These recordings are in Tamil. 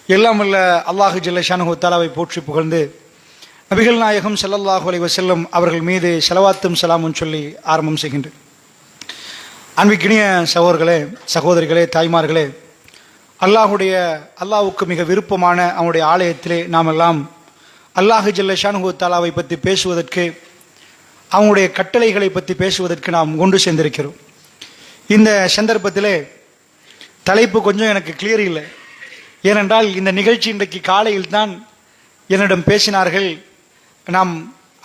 எல்லாம் வல்ல அல்லாஹு ஜல்ல ஷானஹு தஆலாவை போற்றி புகழ்ந்து நபிகள் நாயகம் ஸல்லல்லாஹு அலைஹி வஸல்லம் அவர்கள் மீது ஸலவாத்தும் ஸலாமும் சொல்லி ஆரம்பம் செய்கின்றேன். அன்பிற்கினிய சகோதரர்களே, சகோதரிகளே, தாய்மார்களே, அல்லாஹ்வுக்கு மிக விருப்பமான அவனுடைய ஆலயத்திலே நாம் எல்லாம் அல்லாஹு ஜல்ல ஷானஹு தஆலாவை பற்றி பேசுவதற்கு, அவனுடைய கட்டளைகளை பற்றி பேசுவதற்கு நாம் கொண்டு சேர்ந்திருக்கிறோம். இந்த சந்தர்ப்பத்திலே தலைப்பு கொஞ்சம் எனக்கு கிளியர் இல்லை. ஏனென்றால் இந்த நிகழ்ச்சி இன்றைக்கு காலையில் தான் என்னிடம் பேசினார்கள். நாம்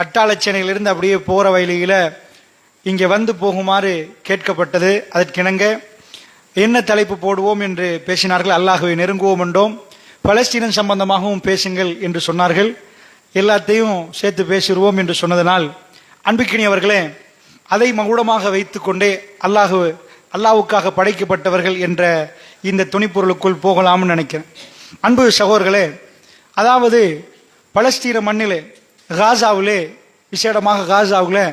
அட்டாளச்சேனையிலிருந்து அப்படியே போகிற வழியில் இங்கே வந்து போகுமாறு கேட்கப்பட்டது. அதற்கிணங்க என்ன தலைப்பு போடுவோம் என்று பேசினார்கள். அல்லாஹ்வை நெருங்குவோம் என்றோம், பலஸ்தீனம் சம்பந்தமாகவும் பேசுங்கள் என்று சொன்னார்கள். எல்லாத்தையும் சேர்த்து பேசிடுவோம் என்று சொன்னதனால் அன்பிக்கினியவர்களே, அதை மகுடமாக வைத்து கொண்டே அல்லாஹ்வுக்காக படைக்கப்பட்டவர்கள் என்ற இந்த துணிப்பொருளுக்குள் போகலாம்னு நினைக்கிறேன். அன்பு சகோதரர்களே, அதாவது பலஸ்தீன மண்ணிலே, காசாவிலே, விசேடமாக காசாவில்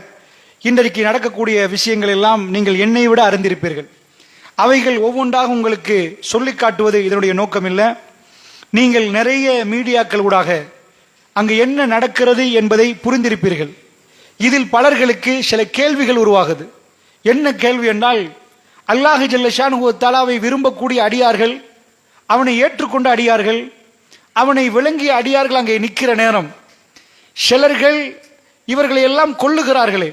இன்றைக்கு நடக்கக்கூடிய விஷயங்கள் எல்லாம் நீங்கள் என்னை விட அறிந்திருப்பீர்கள். அவைகள் ஒவ்வொன்றாக உங்களுக்கு சொல்லி காட்டுவது இதனுடைய நோக்கம் இல்லை. நீங்கள் நிறைய மீடியாக்கள் ஊடாக அங்கு என்ன நடக்கிறது என்பதை புரிந்திருப்பீர்கள். இதில் பலர்களுக்கு சில கேள்விகள் உருவாகுது. என்ன கேள்வி என்றால், அல்லாஹ் ஜல்ல ஷானஹு தஆலாவை விரும்பக்கூடிய அடியார்கள், அவனை ஏற்றுக்கொண்ட அடியார்கள், அவனை விளங்கிய அடியார்கள் அங்கே நிற்கிற நேரம் சிலர்கள் இவர்களை எல்லாம் கொல்லுகிறார்களே,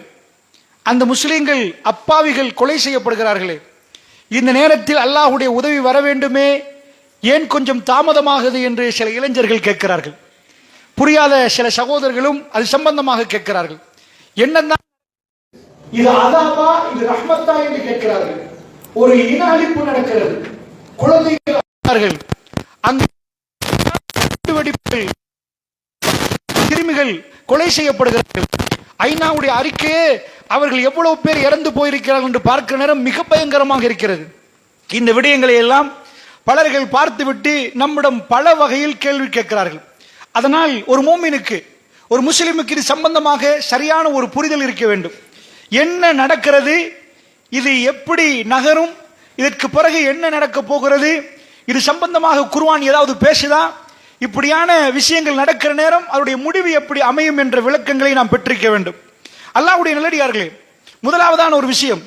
அந்த முஸ்லிம்கள் அப்பாவிகள் கொலை செய்யப்படுகிறார்களே, இந்த நேரத்தில் அல்லாஹ்வுடைய உதவி வர வேண்டுமே, ஏன் கொஞ்சம் தாமதமாகுது என்று சில இளைஞர்கள் கேட்கிறார்கள். புரியாத சில சகோதரர்களும் அது சம்பந்தமாக கேட்கிறார்கள். என்னதான் இது அதாபா, இது ரஹ்மத்தா என்று கேட்கிறார்கள். ஒரு இன அழிப்பு நடக்கிறது, குழந்தைகள் அங்கு கிருமிகள் கொலை செய்யப்படுகிறார்கள். ஐநாவுடைய அறிக்கையே அவர்கள் எவ்வளவு பேர் இறந்து போயிருக்கிறார்கள் என்று பார்க்கிற நேரம் மிக பயங்கரமாக இருக்கிறது. இந்த விடயங்களை எல்லாம் பலர்கள் பார்த்துவிட்டு நம்மிடம் பல வகையில் கேள்வி கேட்கிறார்கள். அதனால் ஒரு மோமினுக்கு, ஒரு முஸ்லிமுக்கு இது சம்பந்தமாக சரியான ஒரு புரிதல் இருக்க வேண்டும். என்ன நடக்கிறது, இது எப்படி நகரும், இதற்கு பிறகு என்ன நடக்க போகிறது, இது சம்பந்தமாக குர்ஆன் ஏதாவது பேசுதா, இப்படியான விஷயங்கள் நடக்கிற நேரம் அதனுடைய முடிவு எப்படி அமையும் என்ற விளக்கங்களை நாம் பெற்றிருக்க வேண்டும். அல்லாஹ்வுடைய நல்லடியார்களே, முதலாவதான ஒரு விஷயம்,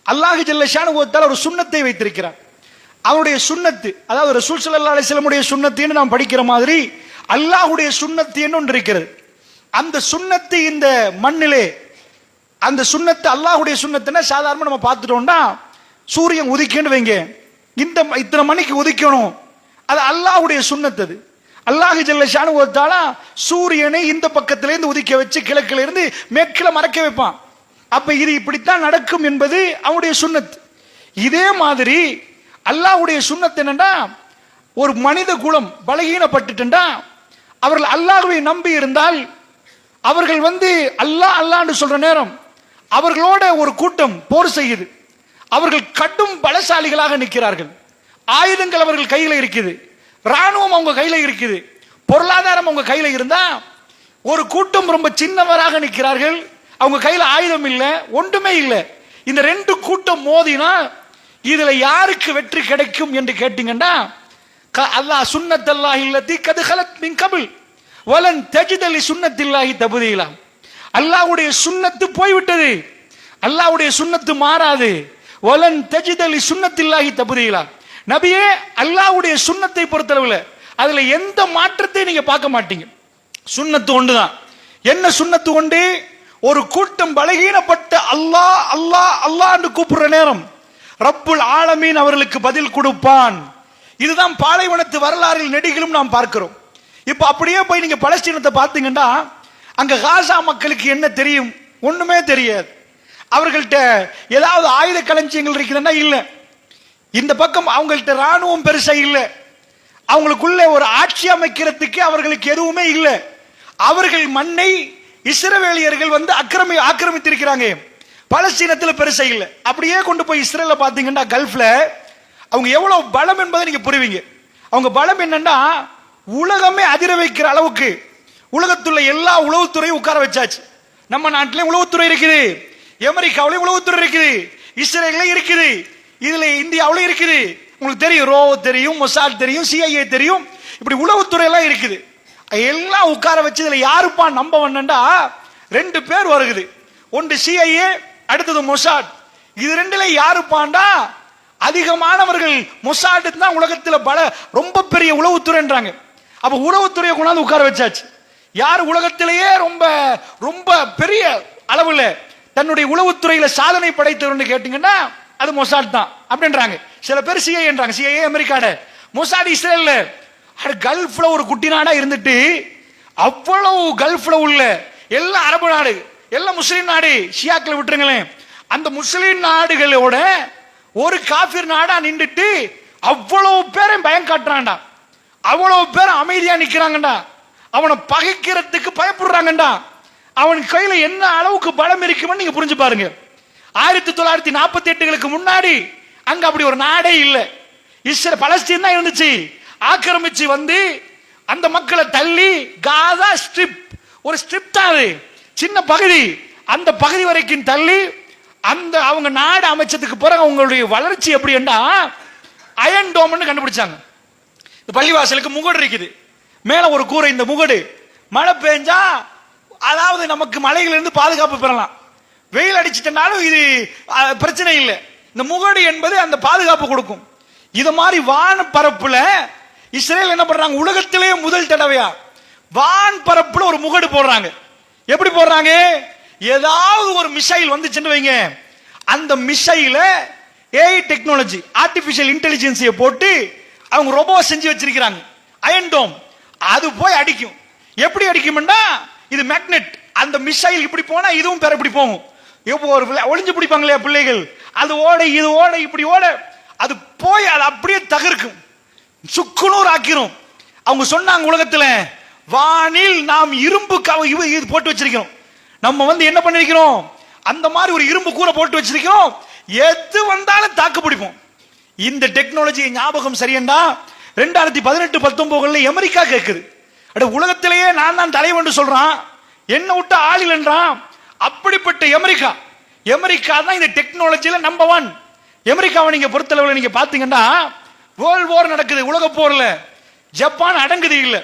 அல்லாஹ் ஜல்ல ஷானஹு தஆலா ஒரு சுன்னத்தை வைத்திருக்கிறார். அவருடைய சுன்னத்து, அதாவது ரசூல் ஸல்லல்லாஹு அலைஹி வஸல்லமுடைய சுன்னத்தின்னு நாம் படிக்கிற மாதிரி அல்லாஹ்வுடைய சுன்னத்து என்று ஒன்று இருக்கிறது. அந்த சுன்னத்து இந்த மண்ணிலே, அந்த சுன்னத்து அல்லாஹ்வுடைய சுன்னத்துன்னா சாதாரணமாக நம்ம பார்த்துட்டோம்னா, சூரியன் உதிக்கன்னு வைங்க, இத்தனை மணிக்கு உதிக்கணும், அது அல்லாஹ்வுடைய சுன்னத்து. அது அல்லாஹ் ஜல்ல ஷானஹு தஆலா சூரியனை இந்த பக்கத்திலிருந்து உதிக்க வச்சு கிழக்கில இருந்து மேற்கில மறைக்க வைப்பான். அப்ப இது இப்படித்தான் நடக்கும் என்பது அவனுடைய சுன்னத். இதே மாதிரி அல்லாஹ்வுடைய சுன்னத் என்னன்னா, ஒரு மனித குலம் பலகீனப்பட்டுட்டா, அவர்கள் அல்லாஹ்வை நம்பி இருந்தால், அவர்கள் அல்லாஹ் அல்லாஹ்னு சொல்ற நேரம் அவர்களோட ஒரு கூட்டம் போர் செய்யுது. அவர்கள் கடும் பலசாலிகளாக நிற்கிறார்கள். ஆயுதங்கள் அவர்கள் கையில இருக்குது, ராணுவம் அவங்க கையில இருக்குது, பொருளாதாரம் அவங்க கையில இருந்தா, ஒரு கூட்டம் ரொம்ப சின்னவராக நிற்கிறார்கள், அவங்க கையில ஆயுதம் இல்லை, ஒன்றுமே இல்லை. இந்த ரெண்டு கூட்டம் மோதினா இதுல யாருக்கு வெற்றி கிடைக்கும் என்று கேட்டீங்கன்னா, அல்லாஹ் சுன்னத்தல்லாஹி அல்லதி கத் ஹலத் மின் கபில் வலன் தஜித லி சுன்னத்தில்லாஹி தப்தீலா. அல்லாஹ்வுடைய சுன்னத்து போய்விட்டது, அல்லாஹ்வுடைய சுன்னத்து மாறாது. வலன் தஜித லி சுன்னத்தில்லாஹி தப்தீலா. நபியே, அல்லாஹ்வுடைய சுன்னத்தை பொறுத்தளவில் அதுல எந்த மாற்றத்தை நீங்க பார்க்க மாட்டீங்க. சுன்னத்து ஒன்றுதான். என்ன சுன்னத்து ஒன்று? ஒரு கூட்டம் பலகீனப்பட்ட அல்லாஹ் அல்லாஹ் அல்லாஹ் என்று கூப்பிடுற நேரம் ரப்புல் ஆலமீன் அவர்களுக்கு பதில் கொடுப்பான். இதுதான் பாலைவனத்து வரலாறில் நெடுகிலும் நாம் பார்க்கிறோம். இப்ப அப்படியே போய் நீங்க பலஸ்தீனத்தை பார்த்தீங்கன்னா, அங்க காசா மக்களுக்கு என்ன தெரியும்? ஒண்ணுமே தெரியாது. அவர்கள்ட்ட ஏதாவது ஆயுத களஞ்சியங்கள் இருக்குதுன்னா இல்ல. இந்த பக்கம் அவங்கள்ட்ட ராணுவம் பெருசா இல்ல. அவங்களுக்குள்ள ஒரு ஆட்சி அமைக்கிறதுக்கு அவர்களுக்கு எதுவுமே இல்லை. அவர்கள் மண்ணை இஸ்ரவேலியர்கள் ஆக்கிரமித்திருக்கிறாங்க. பலஸ்தீனத்தில் பெருசா இல்ல. அப்படியே கொண்டு போய் இஸ்ரேல பாத்தீங்கன்னா, கல்ஃப்ல அவங்க எவ்வளவு பலம் என்பதை நீங்க புரிவீங்க. அவங்க பலம் என்னன்னா, உலகமே அதிர வைக்கிற அளவுக்கு உலகத்துள்ள எல்லா உளவுத்துறையும் உட்கார வச்சாச்சு. நம்ம நாட்டிலே உளவுத்துறை இருக்குது, அமெரிக்காவிலே உளவுத்துறை இருக்குது, இஸ்ரேல்ல இருக்குது, இதுல இந்தியாவில இருக்குது. உங்களுக்கு தெரியும், ரோ தெரியும், மொசாட் தெரியும், சிஐஏ தெரியும். இப்படி உளவுத்துறை எல்லாம் இருக்குது. எல்லாம் உட்கார வச்சு இதுல யாருப்பா நம்ப வந்தா 2 பேர் வருகுது. ஒன்று சிஐஏ, அடுத்தது மொசாட். இது ரெண்டுல யாருப்பாண்டா அதிகமானவர்கள் மொசாட் தான் உலகத்தில் ரொம்ப பெரிய உளவுத்துறைன்றாங்க. அப்ப உளவுத்துறையை கொண்டாந்து உட்கார வச்சாச்சு. யார் உலகத்திலேயே ரொம்ப ரொம்ப பெரிய அளவுல தன்னுடைய உளவுத்துறையில சாதனை படைத்தவர்னு கேட்டீங்கன்னா அது மொசாட் தான் அப்படின்றாங்க. சில பேர் சிஐஏன்றாங்க. CIA அமெரிக்காட, Mossad இஸ்ரேல்ல. கல்ஃப்ல ஒரு குட்டி நாடா இருந்துட்டு அவ்வளவு கல்ஃப்ல உள்ள எல்லா அரபு நாடு, எல்லா முஸ்லீம் நாடு, ஷியாக்களை விட்டுருங்களேன், அந்த முஸ்லீம் நாடுகளோட ஒரு காஃபிர் நாடா நின்றுட்டு அவ்வளவு பேரை பயம் காட்டுறான்டா, அவ்வளவு பேர் அமைதியா நிக்கிறாங்கடா, அவனை பகைக்கிறதுக்கு பயப்படுறாங்கடா. அவன் கையில என்ன அளவுக்கு பலம் இருக்குன்னு நீங்க புரிஞ்சு பாருங்க. 1948களுக்கு முன்னாடி அங்க அப்படி ஒரு நாடே இல்லை. இஸ்ரேல் பலஸ்தீன் தான் இருந்துச்சு. ஆக்கிரமிச்சு வந்து அந்த மக்களை தள்ளி காசா ஸ்ட்ரிப், ஒரு ஸ்ட்ரிப் தான் அது, சின்ன பகுதி, அந்த பகுதி வரைக்கும் தள்ளி அந்த அவங்க நாடு அமைச்சதுக்கு பிறகு அவங்களுடைய வளர்ச்சி எப்படி என்றா அயன் டோம்னு கண்டுபிடிச்சாங்க. இந்த பள்ளிவாசலுக்கு முகடு இருக்குது, மேல ஒரு கூரை. இந்த முகடு மழை பெஞ்சா அதாவது நமக்கு மலையிலிருந்து பாதுகாப்பு பெறலாம், வெயில் அடிச்சிட்டனாலும் இது பிரச்சனை இல்லை. இந்த முகடு என்பது அந்த பாதுகாப்பு கொடுக்கும். இது மாதிரி வான பரப்புல இஸ்ரேல் என்ன பண்றாங்க, உலகத்திலேயே முதல் தடவையா வான் பரப்புல ஒரு முகடு போடுறாங்க. எப்படி போடுறாங்க, ஏதாவது ஒரு மிசைல் வந்துச்சுன்னு வைங்க, அந்த மிசைல ஏஐ டெக்னாலஜி, ஆர்டிபிஷியல் இன்டெலிஜென்ஸியை போட்டு அவங்க ரோபோ செஞ்சு வச்சிருக்காங்க. அயன் டோம் அது போய் அடிக்கும். எப்படி அடிக்கும்னா இது மேக்னெட், அந்த மிசைல் இப்படி போனா இதுவும் பேர இப்படி போகும். ஒரு ஒளிஞ்சு பிடிப்பாங்களே பிள்ளைகள், அது ஓட இது ஓட இப்படி ஓட அது போய் அது அப்படியே தகர்க்கும், சுக்குநூறு ஆக்கிரும். அவங்க சொன்னாங்க உலகத்துல வானில் நாம் இரும்பு இது போட்டு வச்சிருக்கிறோம், நம்ம என்ன பண்ணிருக்கிறோம், அந்த மாதிரி ஒரு இரும்பு கூரை போட்டு வச்சிருக்கிறோம், எது வந்தாலும் தாக்கு பிடிப்போம். இந்த டெக்னாலஜி ஞாபகம் சரியண்டா 2018-19 அமெரிக்கா கேட்குது, அட உலகத்திலேயே நான் தான் தலைவன் சொல்றான், என்ன விட்டு ஆளில் என்றான். அப்படிப்பட்ட அமெரிக்கா தான் இந்த டெக்னாலஜியில நம்பர் 1. அமெரிக்காவை நீங்க பொறுத்தளவில் நீங்க பாத்தீங்கன்னா வேர்ல்ட் வார் நடக்குது, உலக போர்ல ஜப்பான் அடங்குது இல்ல,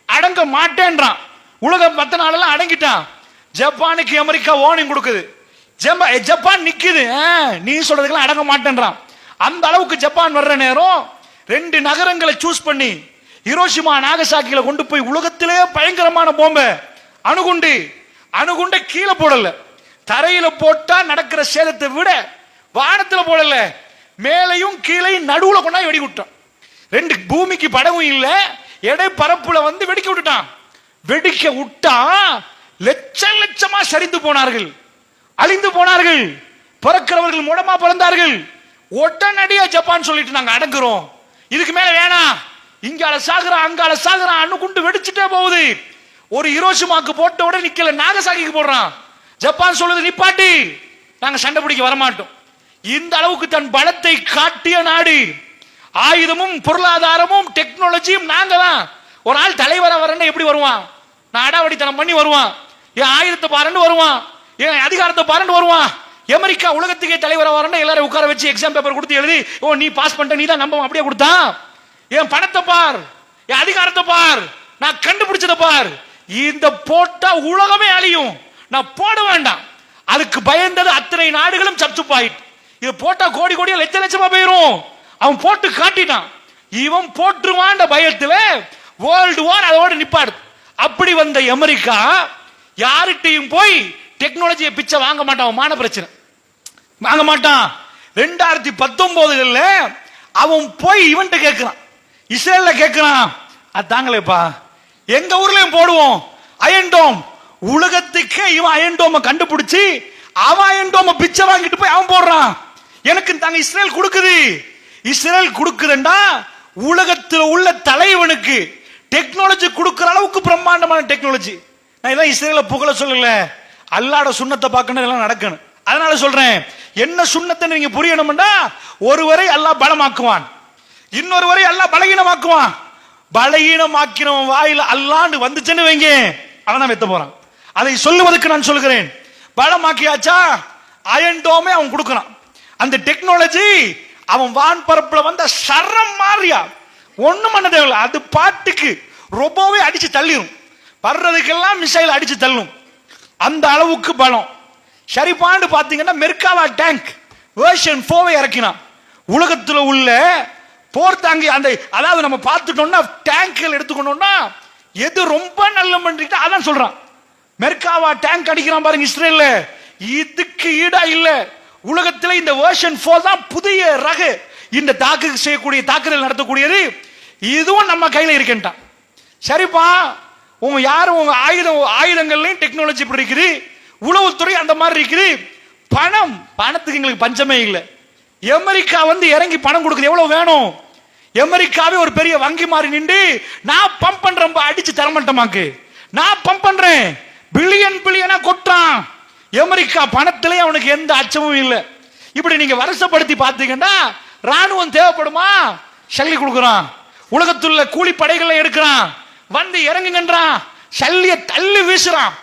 அடங்க மாட்டேன்றான். உலகம் மத்த நாளெல்லாம் அடங்கிட்டான். ஜப்பானுக்கு அமெரிக்கா வார்னிங் கொடுக்குது, ஜப்பான் நிக்குது, நீ சொல்றதுக்கெல்லாம் அடங்க மாட்டேன்றான். அந்த அளவுக்கு ஜப்பான் வர்ற நேரம் 2 நகரங்களை சூஸ் பண்ணி ஹிரோஷிமா நாகசாக்கில கொண்டு போய் உலகத்திலே பயங்கரமான பாம்பை அணுகுண்ட கீழே போடல, தரையில போட்டா நடக்கிற சேதத்தை விட வானத்துல போடல, மேலையும் கீழையும் நடுவுல கொண்டாய் வெடி விட்டான். 2 பூமிக்கு படவும் இல்ல, எடை பரப்புல வெடிக்க விட்டுட்டான். வெடிக்க விட்டா லட்சமா சரிந்து போனார்கள், அழிந்து போனார்கள், பிறக்கிறவர்கள் மூடமா பிறந்தார்கள். உடனடியா ஜப்பான் சொல்லிட்டு நாங்க அடங்குறோம், இதுக்கு மேல வேணாம், இங்கால சாகுறான் அங்கால சாகுறான், அணுகுண்டு வெடிச்சுட்டே போகுது. ஒரு ஹிரோஷிமாக்கு போட்ட உடனே நிக்கல, நாகசாகிக்கு போடுறான். ஜப்பான் சொல்லுது நிப்பாட்டி, நாங்க சண்டை பிடிக்க வரமாட்டோம். இந்த அளவுக்கு தன் பலத்தை காட்டிய நாடு, ஆயுதமும் பொருளாதாரமும் டெக்னாலஜியும் நாங்க தான். ஒரு ஆள் தலைவரா வரேன்னு எப்படி வருவான், நான் அடாவடித்தனம் பண்ணி வருவான், என் ஆயுதத்தை பாருன்னு வருவான், என் அதிகாரத்தை பாருன்னு வருவான். அமெரிக்கா உலகத்துக்கே தலைவரா வரேன்னு எல்லாரும் உட்கார வச்சு எக்ஸாம் பேப்பர் கொடுத்து எழுதி, ஓ நீ பாஸ் பண்ணிட்ட நீ தான் நம்ப, அப்படியே கொடுத்தான். என் பணத்தை பார், என் அதிகாரத்தை பார், நான் கண்டுபிடிச்சதை பார், இந்த போட்டா உலகமே அழியும், நான் போட வேண்டாம். அதுக்கு பயந்தது அத்தனை நாடுகளும் சப்சுப்பாயிட்டு, இது போட்டா கோடி கோடியா லட்சமா போயிரும். அவன் போட்டு காட்டிட்டான், இவன் போட்டுருவான் பயத்துல வேர்ல்டு வார் அதோட நிப்பாடு. அப்படி வந்த அமெரிக்கா யார்கிட்டையும் போய் டெக்னாலஜியை பிச்சை வாங்க மாட்டான், மான பிரச்சனை வாங்க மாட்டான். 2019 அவன் போய் இவன்ட்ட கேட்கிறான், இஸ்ரேல்ல கேட்கிறான், அது தாங்களேப்பா எங்க ஊர்லயும் போடுவோம் அயன் டோம். உலகத்துக்கே இவன் அயன் டோமை கண்டுபிடிச்சு அவன் அயன் டோமை பிச்சை வாங்கிட்டு போய் அவன் போடுறான். எனக்கு தாங்க இஸ்ரேல் கொடுக்குது, இஸ்ரேல் கொடுக்குதுண்டா உலகத்தில் உள்ள தலைவனுக்கு டெக்னாலஜி கொடுக்கிற அளவுக்கு பிரம்மாண்டமான டெக்னாலஜி. நான் இதான் இஸ்ரேல புகழ சொல்லல, அல்லாஹ்வோட சுண்ணத்தை பார்க்கணும், இதெல்லாம் நடக்கணும். அதனால சொல்றேன், என்ன சுண்ணத்தை நீங்க புரியணும்னா, ஒருவரை அல்லாஹ் பலமாக்குவான், இன்னொருவரை அல்லாஹ் பலகீனமாக்குவான். பலகீனமாக்கிறவன் வாயில அல்லாஹ்னு வந்துச்சுன்னு வைங்க, அவன் தான் வெத்த போறான். அதை சொல்லுவதற்கு நான் சொல்கிறேன். பலமாக்கியாச்சா அயன் டோமே அவன் கொடுக்கறான். அந்த டெக்னாலஜி அவன் வான் பரப்புல வந்த சரம் மாறியா ஒண்ணும் பண்ண தேவையில்ல, அது பாட்டுக்கு ரொம்பவே அடிச்சு தள்ளிடும், வர்றதுக்கெல்லாம் மிசைல் அடிச்சு தள்ளும், அந்த அளவுக்கு பலம். சரிபாண்டு பாத்தீங்கன்னா மெர்காவா டேங்க் வெர்ஷன் 4 இறக்கினான். உலகத்துல உள்ள போர் தாங்கி அந்த, அதாவது நம்ம பார்த்துட்டோம்னா டேங்க்கள் எடுத்துக்கணும்னா எது ரொம்ப நல்ல பண்ணிட்டு அதான் சொல்றான். மெர்காவா டேங்க் அடிக்கிறான் பாருங்க இஸ்ரேல்ல, இதுக்கு ஈடா இல்ல. உலகத்துல இந்த வெர்ஷன் 4 தான் புதிய ரக இந்த தாக்குதல் நடத்தக்கூடியது, இதுவும் நம்ம கையில இருக்கேன்ட்டான். சரிப்பா, உங்க யாரும் உங்க ஆயுதங்கள்லயும் டெக்னாலஜி இப்படி இருக்குது, உளவுத்துறை அந்த மாதிரி இருக்குது, பணத்துக்கு எங்களுக்கு பஞ்சமே இல்லை. அமெரிக்கா வந்து இறங்கி பணம் கொடுக்குது, எவ்வளவு வேணும்? அமெரிக்காவே ஒரு பெரிய வங்கி மாதிரி நின்று நான் பம்ப் பண்றேன், அடிச்சு தரமாட்டமாக்கு, நான் பம்ப் பண்றேன், பில்லியனா கொட்டான். அமெரிக்கா பணத்திலே அவனுக்கு எந்த அச்சமும் இல்லை. இப்படி நீங்க வருஷப்படுத்தி பார்த்தீங்கன்னா ராணுவம் தேவைப்படுமா? சல்லி கொடுக்குறான், உலகத்துள்ள கூலி படைகளை எடுக்கிறான், வந்து இறங்குங்கன்றான், சல்லிய தள்ளி வீசுறான்.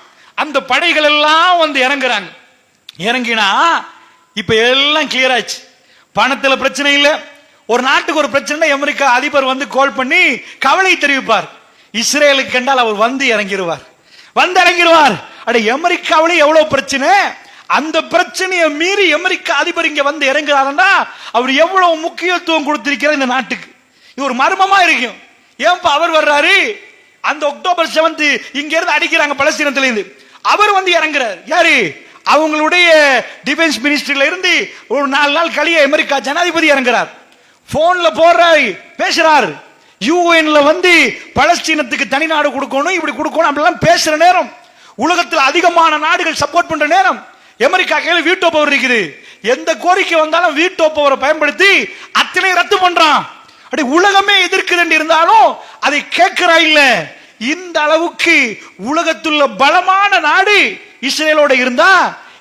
அந்த படைகள் எல்லாம் வந்து இறங்குறாங்க. இறங்கினா இப்ப எல்லாம் கிளியர் ஆச்சு, பணத்துல பிரச்சனை இல்லை. ஒரு நாட்டுக்கு ஒரு பிரச்சனை, அமெரிக்கா அதிபர் வந்து கால் பண்ணி கவலை தெரிவிப்பார். இஸ்ரேலுக்கு கண்டால் அவர் வந்து இறங்கிடுவார். அட அமெரிக்காவிலே எவ்வளவு பிரச்சனை, அந்த பிரச்சனையை மீறி அமெரிக்கா அதிபர் இங்க வந்து இறங்குறாருன்னா அவர் எவ்வளவு முக்கியத்துவம் கொடுத்திருக்கிறார் இந்த நாட்டுக்கு. இது ஒரு மர்மமா இருக்கும். ஏன்பா அவர் வர்றாரு? அந்த அக்டோபர் 7 இங்க இருந்து அடிக்கிறாங்க பலஸ்தீனத்துல இருந்து, அவர் வந்து இறங்குறார். யாரு? அவங்களுடைய டிஃபென்ஸ் மினிஸ்ட்ரியில இருந்து ஒரு 4 நாள் கழிய அமெரிக்கா ஜனாதிபதி இறங்குறார். போன்ல போறாரு, பேசுறாரு, யூஎன்ல வந்து பலஸ்தீனத்துக்கு தனி நாடு கொடுக்கணும், இப்படி கொடுக்கணும் அப்படிலாம் பேசுற நேரம், உலகத்தில் அதிகமான நாடுகள் சப்போர்ட் பண்ற நேரம், அமெரிக்கா கையில வீட்டோ பவர் இருக்குது. எந்த கோரிக்கை வந்தாலும் வீட்டோ பவரை பயன்படுத்தி அத்தனை ரத்து பண்றான். அப்படி உலகமே எதிர்க்குது இருந்தாலும் அதை கேட்கிறா இல்ல. இந்த அளவுக்கு உலகத்துள்ள பலமான நாடு இஸ்ரேலோட இருந்தா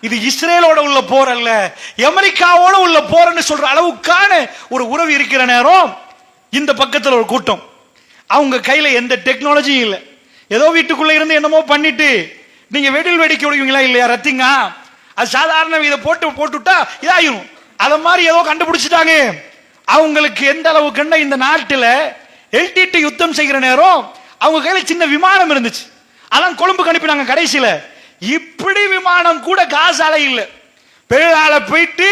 இது இஸ்ரேலோட உள்ள போர் அல்ல, அமெரிக்காவோட உள்ள போர்னு சொல்ற அளவுக்கான ஒரு உறவு இருக்கிற நேரம் இந்த பக்கத்தில் ஒரு கூட்டம், அவங்க கையில எந்த டெக்னாலஜியும் இல்லை. ஏதோ வீட்டுக்குள்ள இருந்து என்னமோ பண்ணிட்டு நீங்க வெடில் வெடிக்க விடுவீங்களா இல்லையா? ரத்திங்க அது சாதாரண இதை போட்டுட்டா இதாயிரும். அத மாதிரி ஏதோ கண்டுபிடிச்சிட்டாங்க. அவங்களுக்கு எந்த அளவுக்கு இந்த நாட்டில் எல்டிடி யுத்தம் செய்கிற நேரம் அவங்க கையில சின்ன விமானம் இருந்துச்சு, அதான் கொழும்புக்கு அனுப்பினாங்க. கடைசியில இப்படி விமானம் கூட காசால இல்ல, பெருளால போயிட்டு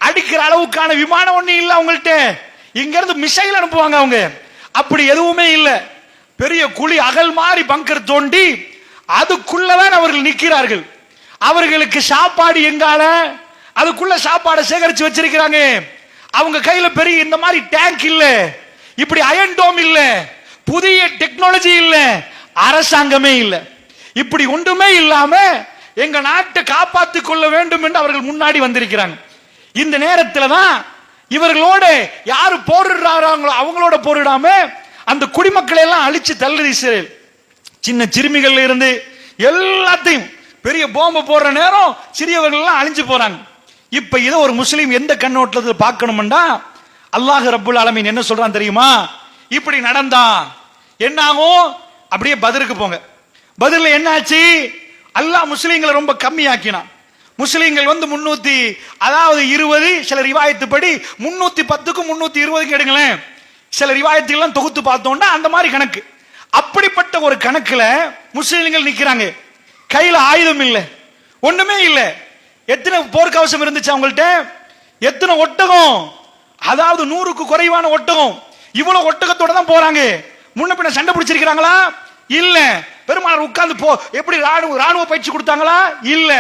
அடிக்கிற அளவுக்கான விமானம் ஒண்ணு இல்ல அவங்கள்ட்ட. இங்க இருந்து மிசைல் அனுப்புவாங்க அவங்க, அப்படி எதுவுமே இல்ல. பெரிய குழி அகல் மாதிரி பங்கர் தோண்டி அதுக்குள்ளதான் அவர்கள் நிற்கிறார்கள். அவர்களுக்கு சாப்பாடு எங்கால, அதுக்குள்ள சாப்பாடை சேகரிச்சு வச்சிருக்கிறாங்க. அவங்க கையில பெரிய இந்த மாதிரி டேங்க் இல்ல, இப்படி அயன் டோம் இல்ல, புதிய டெக்னாலஜி இல்ல, அரசாங்கமே இல்ல. இப்படி ஒன்றுமே இல்லாம எங்க நாட்டை காப்பாற்றிக் கொள்ள வேண்டும் என்று அவர்கள் முன்னாடி வந்திருக்கிறாங்க. இந்த நேரத்தில் தான் இவர்களோட யாரு போரிடுறாங்களோ அவங்களோட போரிடாம அந்த குடிமக்களை எல்லாம் அழிச்சு தள்ளுது இஸ்ரேல். சின்ன சிறுமிகள்ல இருந்து எல்லாத்தையும் பெரிய போம்பு போடுற நேரம் சிறியவர்கள் எல்லாம் அழிஞ்சு போறாங்க. இப்ப இதை ஒரு முஸ்லீம் எந்த கண்ணோட்டத்தில் பார்க்கணும்னா, அல்லாஹ் ரப்புல் ஆலமீன் என்ன சொல்றான் தெரியுமா? இப்படி நடந்தா என்ன ஆகும்? அப்படியே பத்ருக்கு போங்க. பத்ர்ல என்ன ஆச்சு? அல்லாஹ் முஸ்லீம்களை ரொம்ப கம்மியாக்கினான். முஸ்லீம்கள் வந்து 320, சில ரிவாயத்துப்படி 310க்கும் 320க்கும் எடுங்களேன். சில ரிவாயத்துக்கெல்லாம் தொகுத்து பார்த்தோம்னா அந்த மாதிரி கணக்கு. அப்படிப்பட்ட ஒரு கணக்குல முஸ்லீம்கள் நிக்கிறாங்க, கையில ஆயுதம் இல்லை, ஒண்ணுமே இல்லை. எத்தனை போர்க்கவசம் இருந்துச்சு அவங்கள்ட்ட? எத்தனை ஒட்டகம்? அதாவது 100க்கு குறைவான ஒட்டகம். இவ்வளவு ஒட்டகத்தோட தான் போறாங்க. முன்ன பின்ன சண்டை பிடிச்சிருக்கிறாங்களா? இல்ல. பெருமானார் உட்கார்ந்து எப்படி ராணுவ பயிற்சி கொடுத்தாங்களா? இல்ல.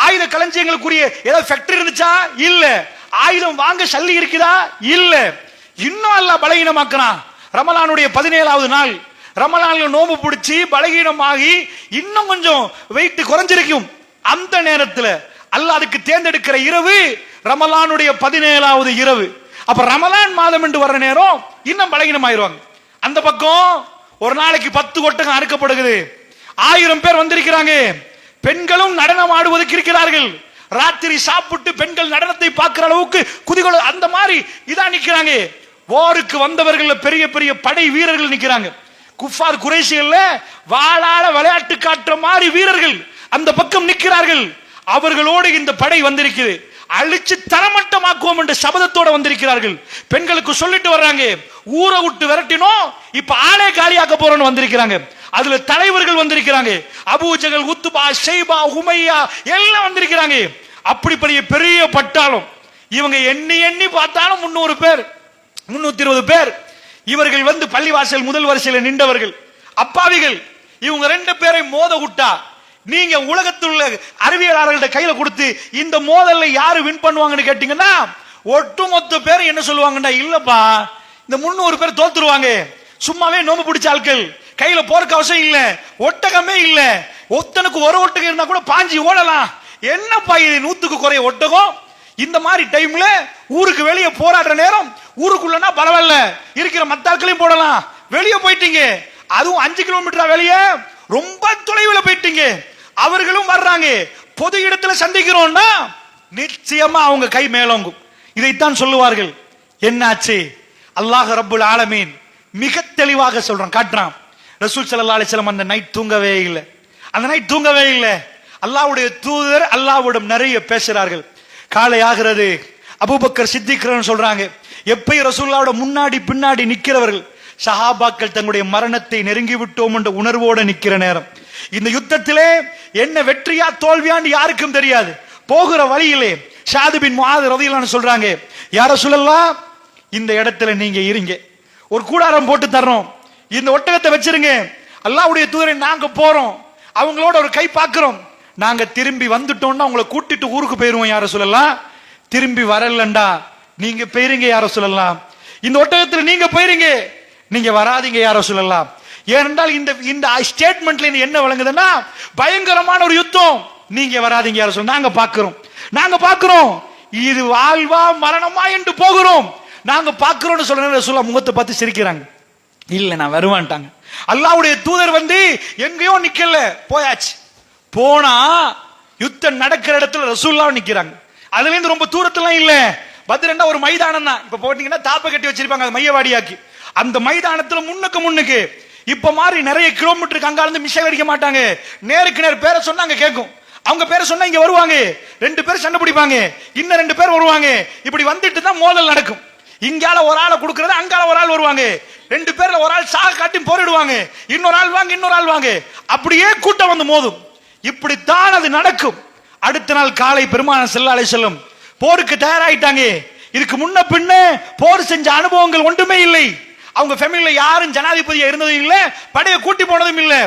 ஆயுத களஞ்சியங்களுக்குரிய ஏதாவது ஃபேக்டரி இருந்துச்சா? இல்ல. ஆயுதம் வாங்க சல்லி இருக்குதா? இல்ல. இன்னும் அல்லாஹ் பலகீனமாக்குறான். ரமலானுடைய 17வது நாள், ரமலான்ல நோம்பு பிடிச்சி பலகீனமாகி இன்னும் கொஞ்சம் வெயிட் குறைஞ்சிருக்கும். அந்த நேரத்தில் அல்லாஹ் அதுக்கு தேர்ந்தெடுக்கிற இரவு ரமலானுடைய 17வது இரவு. அப்ப ரமலான் மாதம் என்று வர நேரம் இன்னும் பலகீனமாயிருவாங்க. அந்த பக்கம் ஒரு நாளைக்கு 10 ஒட்டகம் அறுக்கப்படுகிறது. 1000 பேர் வந்திருக்கிறாங்க. பெண்களும் நடனம் ஆடுவதற்கு இருக்கிறார்கள். ராத்திரி சாப்பிட்டு பெண்கள் நடனத்தை பார்க்கிற அளவுக்கு குதிகள் அந்த மாதிரி இதான் நிக்கிறாங்க. போருக்கு வந்தவர்கள் பெரிய பெரிய படை வீரர்கள் நிக்கிறாங்க. குஃபார் குறைஷிகள்ல வாளால விளையாட்டு காட்டுற மாதிரி வீரர்கள் அந்த பக்கம் நிக்கிறார்கள். அவர்களோடு இந்த படை வந்திருக்குது. அழிச்சு தரமட்டமாக்குவோம் என்று சபதத்தோட வந்திருக்கிறார்கள். பெண்களுக்கு சொல்லிட்டு வர்றாங்க, ஊரை விட்டு விரட்டினோம், இப்ப ஆளே காலியாக்க போறோம்னு வந்திருக்கிறாங்க. அதுல தலைவர்கள் வந்திருக்கிறாங்க, அபூஜகல், உத்துபா, ஷைபா, உமையா எல்லாம் வந்திருக்கிறாங்க. அப்படிப்பட்ட பெரிய பட்டாளம். இவங்க எண்ணி எண்ணி பார்த்தாலும் 300 பேர், 320 பேர். இவர்கள் வந்து பள்ளிவாசல் முதல் வரிசையில் நின்றவர்கள் அப்பாவிகள். இவங்க 2 பேரை மோத விட்டா நீங்க உலகத்தில் உள்ள அறிவியலாளர்கள்ட்ட கையில கொடுத்து இந்த மோதல்ல யாரு வின் பண்ணுவாங்கன்னு கேட்டீங்கன்னா ஒட்டுமொத்த பேர் என்ன சொல்லுவாங்கன்னா, இல்லப்பா இந்த 300 பேர் தோத்துருவாங்க, சும்மாவே நோம்பு பிடிச்ச ஆட்கள், கையில போறக்கு அவசியம் இல்ல, ஒட்டகமே இல்ல, ஒத்தனுக்கு ஒரு ஒட்டகம் இருந்தா கூட பாஞ்சி ஓடலாம், என்னப்பா இது 100க்கு குறைய ஒட்டகம். இந்த மாதிரி டைம்ல ஊருக்கு வெளியே போராடுற நேரம், ஊருக்குள்ளனா பரவாயில்ல, இருக்கிற மத்தாக்களையும் போடலாம், வெளியே போயிட்டீங்க, அதுவும் 5 கிலோமீட்டர் வெளியே ரொம்ப தொலைவில் போயிட்டீங்க, அவர்களும் வர்றாங்க, பொது இடத்துல சந்திக்கிறோம்னா நிச்சயமா அவங்க கை மேலோங்கும். இதைத்தான் சொல்லுவார்கள். என்னாச்சு? அல்லாஹ் ரப்புல் ஆலமீன் மிக தெளிவாக சொல்றான், காட்டுறான். ரசூல் ஸல்லல்லாஹு அலைஹி வஸல்லம் அந்த நைட் தூங்கவே இல்லை, அந்த நைட் தூங்கவே இல்லை. அல்லாஹ்வுடைய தூதர் அல்லாஹ்விடம் நிறைய பேசுறார்கள். காலை ஆகிறது, அபூபக்கர் சித்திக் சொல்றாங்க, எப்பயும் ரசூலுல்லாஹ்வோட முன்னாடி பின்னாடி நிக்கிறவர்கள், சஹாபாக்கள் தங்களுடைய மரணத்தை நெருங்கி விட்டோம் என்ற உணர்வோடு நிக்கிற நேரம். இந்த யுத்தத்திலே என்ன வெற்றியா தோல்வியான்னு யாருக்கும் தெரியாது. போகிற வழியிலே ஸஅத் பின் முஆத் ரலியல்லாஹு அன்ஹு சொல்றாங்க, யா ரசூலல்லாஹ் இந்த இடத்துல நீங்க இருங்க, ஒரு கூடாரம் போட்டு தர்றோம், இந்த ஒட்டகத்தை வச்சிருங்க, அல்லாஹ்வுடைய தூதரை நாங்க போறோம், அவங்களோட ஒரு கை பார்க்கிறோம், நாங்க திரும்பி வந்துட்டோம்னா உங்களை கூட்டிட்டு ஊருக்கு போயிருவோம் யா ரசூலல்லாஹ், திரும்பி வரலண்டா நீங்க போயிருங்க யா ரசூலல்லாஹ், இந்த ஒட்டகத்தில் நீங்க போயிருங்க, நீங்க வராதீங்க யா ரசூலல்லாஹ். ஏனென்றால் இந்த இந்த ஸ்டேட்மெண்ட்ல என்ன விளங்குதுன்னா பயங்கரமான ஒரு யுத்தம், நீங்க வராதீங்க யா ரசூலல்லாஹ், நாங்க பார்க்கிறோம் இது வாழ்வா மரணமா என்று போகிறோம், நாங்க பார்க்கிறோம்னு சொல்ற ரசூலுல்லாஹ் முகத்தை பார்த்து சிரிக்கிறாங்க, இல்ல நான் வருவான்ட்டாங்க. அல்லாஹ்வுடைய தூதர் வந்து எங்கேயோ நிக்கல, போயாச்சு. போனா யுத்தம் நடக்கிற இடத்துல ரசூலுல்லாஹ் நிக்கிறாங்க. அதுல இருந்து ரொம்ப தூரத்துல இல்ல, பத்ரண்டா ஒரு மைதானம் தான். இப்ப போட்டீங்கன்னா தாப்ப கட்டி வச்சிருப்பாங்க, அது மையவாடியாக்கி, அந்த மைதானத்துல முன்னுக்கு இப்ப மாதிரி நிறைய கிலோமீட்டருக்கு அங்க இருந்து மிஷை அடிக்க மாட்டாங்க, நேருக்கு நேர் பேரை சொன்னாங்க கேட்கும், அவங்க பேரை சொன்னா இங்க வருவாங்க, 2 பேர் சண்டை பிடிப்பாங்க, இன்னும் 2 பேர் வருவாங்க, இப்படி வந்துட்டு தான் மோதல் நடக்கும். இங்கால ஒரு ஆளை கொடுக்கறது, அங்கால ஒரு ஆள் வருவாங்க, 2 பேர்ல ஒரு ஆள் சாக காட்டி போரிடுவாங்க, இன்னொரு ஆள் வாங்க, அப்படியே கூட்டம் வந்து மோதும். இப்படித்தான் அது நடக்கும். அடுத்த நாள் காலை பெருமானார் ஸல்லல்லாஹு அலைஹி வஸல்லம் போருக்கு தயாராயிட்டாங்க. இதுக்கு முன்ன பின்ன போர் செஞ்ச அனுபவங்கள் ஒன்றுமே இல்லை. அவங்க ஃபேமிலில யாரும் ஜனாதிபதியா இருந்ததும் இல்லை, படையை கூட்டி போனதும் இல்லை.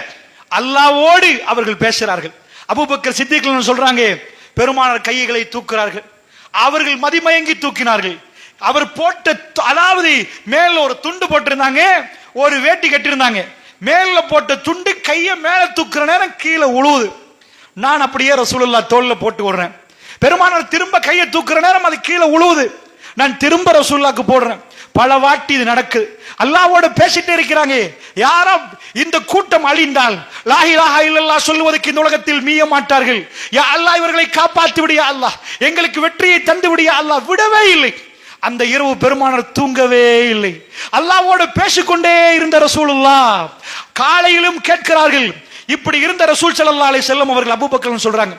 அல்லாஹ்வோடு அவர்கள் பேசுறார்கள். அபூபக்கர் சித்திக் சொல்றாங்க, பெருமானார் கைகளை தூக்குறார்கள், அவர்கள் மதிமயங்கி தூக்கினார்கள். அவர் போட்ட, அதாவது மேல ஒரு துண்டு போட்டிருந்தாங்க, ஒரு வேட்டி கட்டியிருந்தாங்க, மேல போட்ட துண்டு கையை மேல தூக்குற நேரம் கீழே உழுவுது. நான் அப்படியே ரசூலுல்லாஹ் தோல்ல போட்டு விடுறேன். பெருமானார் திரும்ப கையை தூக்குற நேரம் அது கீழே உழுவுது. நான் திரும்ப ரசூலுல்லாஹ்க்கு போடுறேன். பல வாட்டி இது நடக்குது. அல்லாஹ்வோட பேசிட்டே இருக்கிறாங்க. யாரும் இந்த கூட்டம் அழிந்தால் லா இலாஹா இல்லல்லாஹ் சொல்வதற்கு இந்த உலகத்தில் மீய மாட்டார்கள். யா அல்லாஹ் இவர்களை காப்பாற்றி விடு யா அல்லாஹ், எங்களுக்கு வெற்றியை தந்து விடு யா அல்லாஹ். விடவே இல்லை. அந்த இரவு பெருமானார் தூங்கவே இல்லை. அல்லாஹ்வோடு பேசிக்கொண்டே இருந்த ரசூலுல்லாஹ் காலையிலும் கேட்கிறார்கள். இப்படி இருந்த ரசூல் ஸல்லல்லாஹு அலைஹி வஸல்லம் அவர்கள் அபூபக்கர் சொல்றாங்க,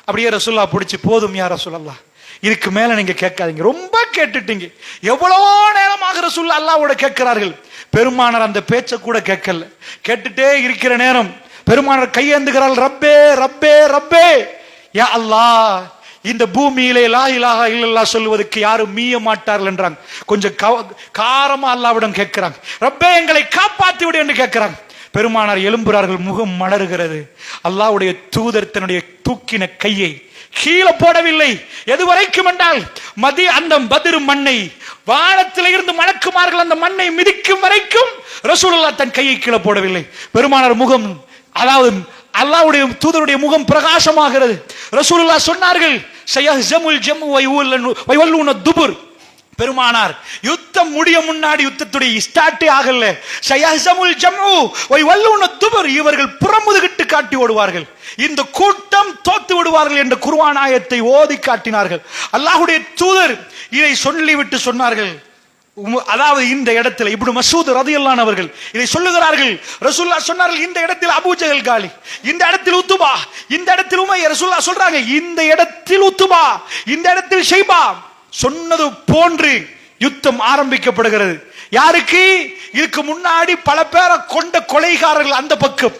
அப்படியே ரசூலுல்லாஹ் பிடிச்சி, போதும் யா ரசூலல்லாஹ், இதுக்கு மேல நீங்க கேட்காதீங்க, ரொம்ப கேட்டுட்டீங்க. எவ்வளவு நேரமாக ரசூலுல்லாஹ் அல்லாஹ்வோட கேட்கிறார்கள். பெருமானார் அந்த பேச்சை கூட கேட்கல. கேட்டுட்டே இருக்கிற நேரம் பெருமானார் கையேந்துகிறார்கள், ரப்பே ரப்பே ரப்பே, யா அல்லாஹ், இந்த பூமியிலே லா இலாஹா இல்லல்லாஹ் சொல்வதற்கு யாரும் மீய மாட்டார்கள் என்றாங்க. கொஞ்சம் காரமா அல்லாஹ்விடம் கேட்கிறாங்க, ரப்பே எங்களை காப்பாற்றி விடு என்று கேட்கிறாங்க. பெருமானார் எழும்புகிறார்கள், முகம் மலருகிறது. அல்லாஹ்வுடைய தூதர் தன்னுடைய தூக்கின கையை கீழே போடவில்லை. எதுவரைக்கும் என்றால் அந்த பத்ர் மண்ணை, வானத்தில் இருந்து மலக்குமார்கள் அந்த மண்ணை மிதிக்கும் வரைக்கும் ரசூலுல்லாஹ் தன் கையை கீழே போடவில்லை. பெருமானார் முகம், அதாவது அல்லாஹ்வுடைய தூதருடைய முகம் பிரகாசமாகிறது. ரசூலுல்லாஹ் சொன்னார்கள், ஸயஹ்ஸமுல் ஜம்உ வயவல்லூன துபுர். பெருமானார் யுத்தம் முடிய முன்னாடி யுத்தத்துடைய ஸ்டார்ட்டே ஆகல, ஸயஹ்ஸமுல் ஜம்உ வயவல்லூன துபுர், இவர்கள் புறமுதுகிட்டு காட்டி ஓடுவார்கள், இந்த கூட்டம் தோத்து விடுவார்கள் என்ற குர்ஆன் ஆயத்தை ஓதி காட்டினார்கள். அல்லாஹ்வுடைய தூதர் இதை சொல்லிவிட்டு சொன்னார்கள், அதாவது இந்த இடத்துல இப்னு மஸ்ஊத் ரலியல்லாஹு அவர்கள் இதை சொல்லுகிறார்கள். ரசூலுல்லாஹ் சொன்னார்கள், இந்த இடத்தில் அபூஜஹல் காலி, இந்த இடத்தில் உத்துபா, இந்த இடத்தில் உமையா. ரசூலுல்லாஹ் சொல்றாங்க, இந்த இடத்தில் உத்துபா, இந்த இடத்தில் ஷைபா. சொன்னது போன்று யுத்தம் ஆரம்பிக்கப்படுகிறது. யாருக்கு? இதுக்கு முன்னாடி பல பேரை கொண்ட கொலைகாரர்கள் அந்த பக்கம்,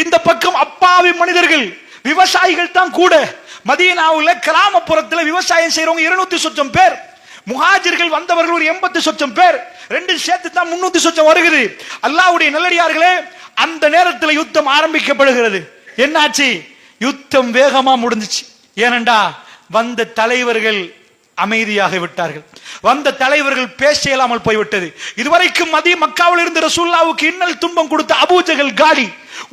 இந்த பக்கம் அப்பாவி மனிதர்கள், விவசாயிகள் தான் கூட. மதீனாவுல கிராமப்புறத்தில் விவசாயம் செய்யறவங்க 200 சொச்சம் பேர், முஹாஜிர்கள் வந்தவர்கள் ஒரு 80 சொச்சம் பேர், ரெண்டு சேர்த்து தான் 300 சொச்சம் வருகிறது. அல்லாஹ்வுடைய நல்லடியார்களே, அந்த நேரத்தில் யுத்தம் ஆரம்பிக்கப்படுகிறது. என்னாச்சு? யுத்தம் வேகமா முடிஞ்சிச்சு. ஏனண்டா வந்த தலைவர்கள் அமைதியாக விட்டார்கள், வந்த தலைவர்கள் பேச இயலாமல் போய்விட்டது. இதுவரைக்கும் மக்காவில் இருந்து ரசூலுல்லாஹ்வுக்கு இன்னல் துன்பம் கொடுத்த அபூஜஹல் காலி,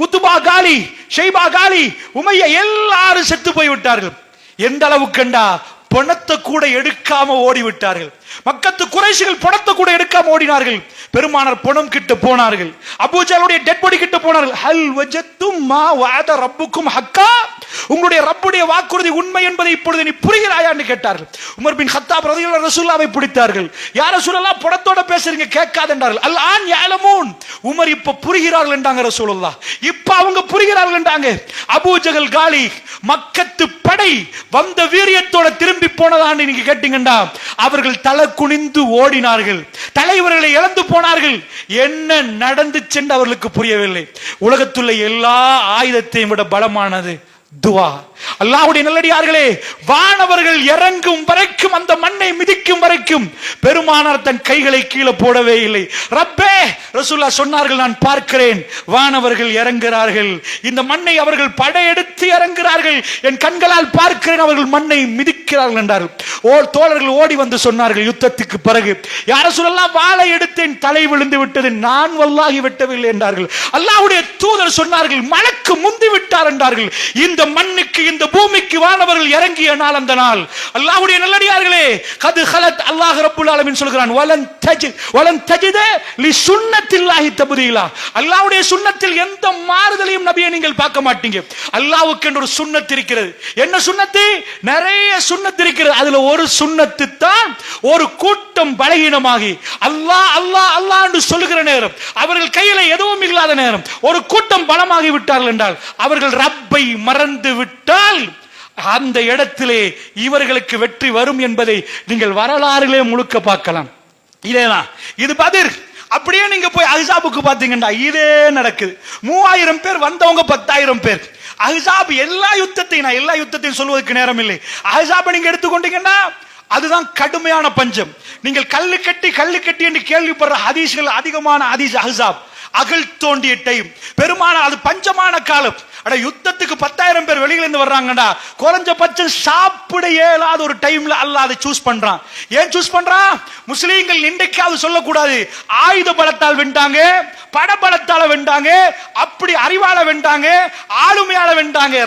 உத்பா காலி, ஷைபா காலி, உமையா எல்லாரும் செத்து போய்விட்டார்கள். எந்த அளவுக்குண்டா பணத்தை கூட எடுக்காம ஓடிவிட்டார்கள். மக்கத்து குறைஷிகள் பணத்தை கூட எடுக்காம ஓடினார்கள். பெருமானார் பணம் கிட்ட போனார்கள், அபூஜஹலுடைய டெட் பாடி கிட்ட போனார்கள். ஹல் வஜத்தும் மா வஅத ரப்புக்கும் ஹக்கா, உங்களுடைய ரப்புடைய வாக்குறுதி உண்மை என்பதை இப்பொழுது நீ புரிகிறாயா என்று கேட்டார்கள். உமர் பின் கத்தாப் ரலியல்லாஹு அன்ஹு ரசூலுல்லாஹ்வை பிடித்தார்கள். யா ரசூலல்லாஹ் பணத்தோட பேசுறீங்க கேட்காத என்றார்கள். அல் ஆன் யஅலமூன், உமர் இப்ப புரிகிறார்கள் என்றாங்க ரசூலுல்லாஹ். இப்ப அவங்க புரிகிறார்கள் என்றாங்க. அபூஜஹல் காலி, மக்கத்து படை வந்த வீரியத்தோட திரும்பி போனதான்னு நீங்க கேட்டீங்கடா, அவர்கள் தலை குனிந்து ஓடினார்கள், தலைவர்களை இழந்து போனார்கள். என்ன நடந்துச்சு என்று அவர்களுக்கு புரியவில்லை. உலகத்துள்ள எல்லா ஆயுதத்தையும் விட பலமானது துவா. அல்லாஹ்வுடைய நல்லடியார்களே, வானவர்கள் இறங்கும் வரைக்கும், அந்த மண்ணை மிதிக்கும் வரைக்கும் பெருமானார் தன் கைகளை கீழே போடவே இல்லை. ரப்பே, ரசூலுல்லாஹ் சொன்னார்கள், நான் பார்க்கிறேன் வானவர்கள் இறங்குகிறார்கள், இந்த மண்ணை அவர்கள் படையெடுத்து இறங்குகிறார்கள், என் கண்களால் பார்க்கிறேன் அவர்கள் மண்ணை மிதிக்கிறார்கள் என்றார்கள். தோழர்கள் ஓடி வந்து சொன்னார்கள் யுத்தத்துக்கு பிறகு, யா ரசூலல்லாஹ் வாளை எடுத்தேன், தலை விழுந்து விட்டது, நான் வல்லாஹி வெட்டவில்லை என்றார்கள். அல்லாஹ்வுடைய தூதர் சொன்னார்கள், மலக்கு முந்தி விட்டார் என்றார்கள். இந்த மண்ணுக்கு, இந்த பூமிக்கு வானவர்கள் இறங்கிய நாள் அந்த நாள். அல்லாஹ்வுடைய நல்லடியார்களே, கது ஹலத், அல்லாஹ் ரப்புல் ஆலமீன் சொல்கிறான், வலன் தஜித லி சுன்னத்தில்லாஹி தப்தீலா. அல்லாஹ்வுடைய சுன்னத்தில் எந்த மாறுதலையும் நபியே நீங்கள் பார்க்க மாட்டீங்க. அல்லாஹ்வுக்கு என்று ஒரு சுன்னத் இருக்கிறது. என்ன சுன்னத்து? நிறைய சுன்னத் இருக்கிறது. அதுல ஒரு சுன்னத்து தான் ஒரு கூட்டம் பலகீனமாகி அல்லாஹ் அல்லாஹ் அல்லாஹ் என்று சொல்லுகிற நேரம், அவர்கள் கையில எதுவும் இல்லாத நேரம், ஒரு கூட்டம் பலமாகி விட்டார்கள் என்றால், அவர்கள் ரப்பை மறந்து விட்டால் அந்த இடத்திலே இவர்களுக்கு வெற்றி வரும் என்பதை நீங்கள் வரலாறிலே முழுக்க பார்க்கலாம். இதேதான் இது பதிர். அப்படியே நீங்க போய் அஹ்ஸாபுக்கு பாத்தீங்கன்னா இதே நடக்குது. 3000 பேர் வந்தவங்க 10,000 பேர். அஹ்ஸாப் எல்லா யுத்தத்தையும், நான் எல்லா யுத்தத்தையும் சொல்வதற்கு நேரம் இல்லை. அஹ்ஸாபை நீங்க எடுத்துக்கொண்டீங்கன்னா அதுதான் கடுமையான பஞ்சம். நீங்கள் கல்லு கட்டி என்று கேள்விப்படுற ஹதீஸ்கள் அதிகமான ஹதீஸ் அஹ்ஸாப், அகல் தோண்டிய டைம், பெருமான அது பஞ்சமான காலம். அட யுத்தத்துக்கு 10,000 பேர் வெளியில இருந்து வர்றாங்கடா, குறைஞ்சபட்சம் சாப்பிட இயலாத ஒரு டைம்ல அல்லாஹ் அதை சூஸ் பண்றான். ஏன் சூஸ் பண்றான்? முஸ்லீம்கள் இன்றைக்காவது சொல்லக்கூடாது, ஆயுத பலத்தால் வென்றாங்க, பட பலத்தால வென்றாங்க, அப்படி அறிவால வென்றாங்க, ஆளுமையால வென்றாங்க.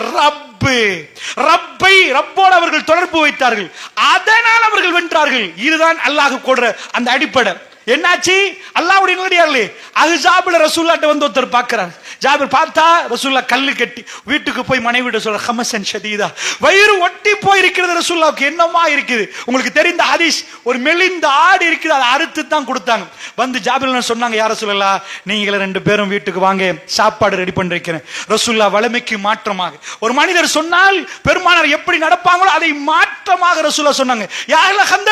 ரப்போடு அவர்கள் தொடர்பு வைத்தார்கள், அதனால் அவர்கள் வென்றார்கள். இதுதான் அல்லாஹ் கொடுற அந்த அடிப்படை. என்னாச்சு? அல்லாஹ்வுடைய நல்லடியார்களே, அஹ்ஸாப்ல ரசூலுல்லாஹ்ட்ட வந்து ஒருத்தர் பார்க்கிறார். ஜாபிர் பார்த்தா ரசூலுல்லாஹ் கல்லு கட்டி வீட்டுக்கு போய் மனைவிட்ட சொல்ற, ஹமசன் ஷதீதா, வயிறு ஒட்டி போய் இருக்கிறது ரசூலுல்லாஹ்வுக்கு. என்னமா இருக்குது? உங்களுக்கு தெரிந்த ஹதீஸ், ஒரு மெலிந்த ஆடு இருக்குது, அதை அறுத்து தான் கொடுத்தாங்க. வந்து ஜாபிர் சொன்னாங்க, யா ரசூலுல்லாஹ், நீங்க 2 பேரும் வீட்டுக்கு வாங்க, சாப்பாடு ரெடி பண்ணிருக்கிறேன். ரசூலுல்லாஹ் வளமைக்கு மாற்றமாக ஒரு மனிதர் சொன்னால் பெருமானார் எப்படி நடப்பாங்களோ அதை மாற்றமாக ரசூலுல்லாஹ் சொன்னாங்க. யா அஹ்ல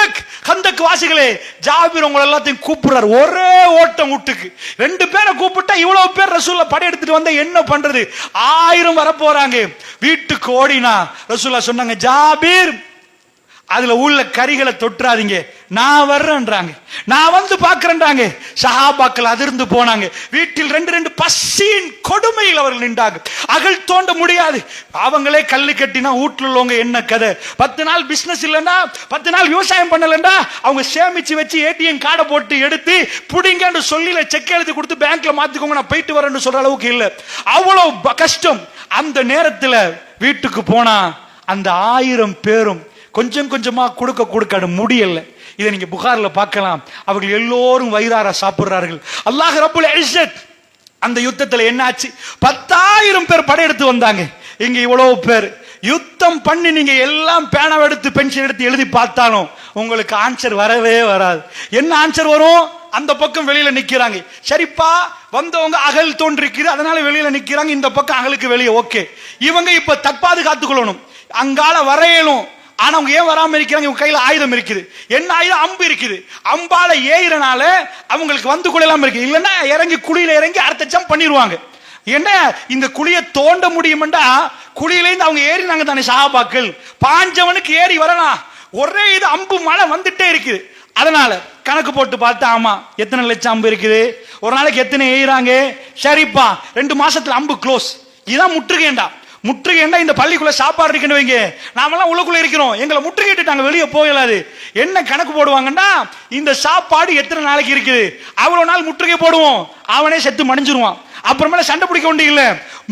கந்தக் வாசிகளே, ஜாபிர் உங்களை எல்லாத்தையும் கூப்பிடுறார். ஒரே ஓட்டம் வீட்டுக்கு 2 பேரை கூப்பிட்டா இவ்வளவு பேர் ரசூலுல்லாஹ் படை எடுத்துட்டு வந்தா என்ன பண்றது? 1000 வர போறாங்க. வீட்டுக்கு ஓடினா ரசூலுல்லாஹ் சொன்னாங்க, ஜாபீர் அதுல உள்ள கரிகளை தொட்டுறாதீங்க, நான் வர்றேன்றாங்க. நான் வந்து பாக்குறேன்றாங்க. சஹாபாக்கள் அதிர்ந்து போனாங்க. வீட்டில் 2 பசியின் கொடுமையில் அவர்கள் நின்றாங்க. அகல் தோண்ட முடியாது. அவங்களே கல்லு கட்டினா வீட்டுல உள்ளவங்க என்ன கதை? 10 நாள் பிசினஸ் இல்லைன்னா, 10 நாள் விவசாயம் பண்ணலன்னா, அவங்க சேமிச்சு வச்சு ஏடிஎம் கார்டை போட்டு எடுத்து புடிங்கன்னு சொல்லி செக் எழுதி கொடுத்து பேங்க்ல மாத்திக்கோங்க, நான் போயிட்டு வரேன்னு சொல்ற அளவுக்கு இல்லை. அவ்வளவு கஷ்டம். அந்த நேரத்துல வீட்டுக்கு போனா அந்த 1000 பேரும் கொஞ்சம் கொஞ்சமா கொடுக்க முடியல. இதை நீங்க புகார்ல பார்க்கலாம். அவர்கள் எல்லோரும் வயிறார சாப்பிடுறார்கள். அல்லாஹ் ரப்புல் இஸ்ஸத் அந்த யுத்தத்துல என்னாச்சு? 10,000 பேர் படையெடுத்து வந்தாங்க. இங்க இவ்வளவு பேர் யுத்தம் பண்ணி நீங்க எல்லாம் பேனாவை எடுத்து பென்சில் எடுத்து எழுதி பார்த்தாலும் உங்களுக்கு ஆன்சர் வரவே வராது. என்ன ஆன்சர் வரும்? அந்த பக்கம் வெளியில நிக்கிறாங்க. சரிப்பா, வந்தவங்க அகல் தோன்றிருக்குது, அதனால வெளியில நிக்கிறாங்க. இந்த பக்கம் அகலுக்கு வெளியே. ஓகே, இவங்க இப்ப தற்பாது காத்துக்கொள்ளணும். அங்கால வரையலும். ஆனா அவங்க ஏன் வராம இருக்கிறாங்க? இவங்க கையில ஆயுதம் இருக்குது. என்ன ஆயுதம்? அம்பு இருக்குது. அம்பால ஏறனால அவங்களுக்கு வந்து கொள்ளலாம் இருக்கு. இல்லன்னா இறங்கி குழியில இறங்கி அடுத்த ஜம்ப் பண்ணிடுவாங்க. என்ன இந்த குழியை தோண்ட முடியும்டா, குழியிலேருந்து அவங்க ஏறினாங்க தானே சஹாபாக்கள். பாஞ்சவனுக்கு ஏறி வரலாம். ஒரே இது அம்பு மழை வந்துட்டே இருக்குது. அதனால கணக்கு போட்டு பார்த்தா, ஆமா எத்தனை லட்சம் அம்பு இருக்குது, ஒரு நாளைக்கு எத்தனை ஏறாங்க. சரிப்பா, 2 மாசத்துல அம்பு க்ளோஸ். இதான் முற்றுகைண்டா. முற்றுகைண்டா இந்த பள்ளிக்குள்ள சாப்பாடு இருக்குன்னு வைங்க, நாமெல்லாம் உள்ளுக்குள்ள இருக்கிறோம், எங்களை முற்றுகையிட்டுட்டாங்க, வெளியே போகலாது. என்ன கணக்கு போடுவாங்கன்னா, இந்த சாப்பாடு எத்தனை நாளைக்கு இருக்குது, அவ்வளவு நாள் முற்றுகை போடுவோம், அவனே செத்து மடிஞ்சிருவான். அப்புறமேல சண்டை பிடிக்க வேண்டிய இல்ல,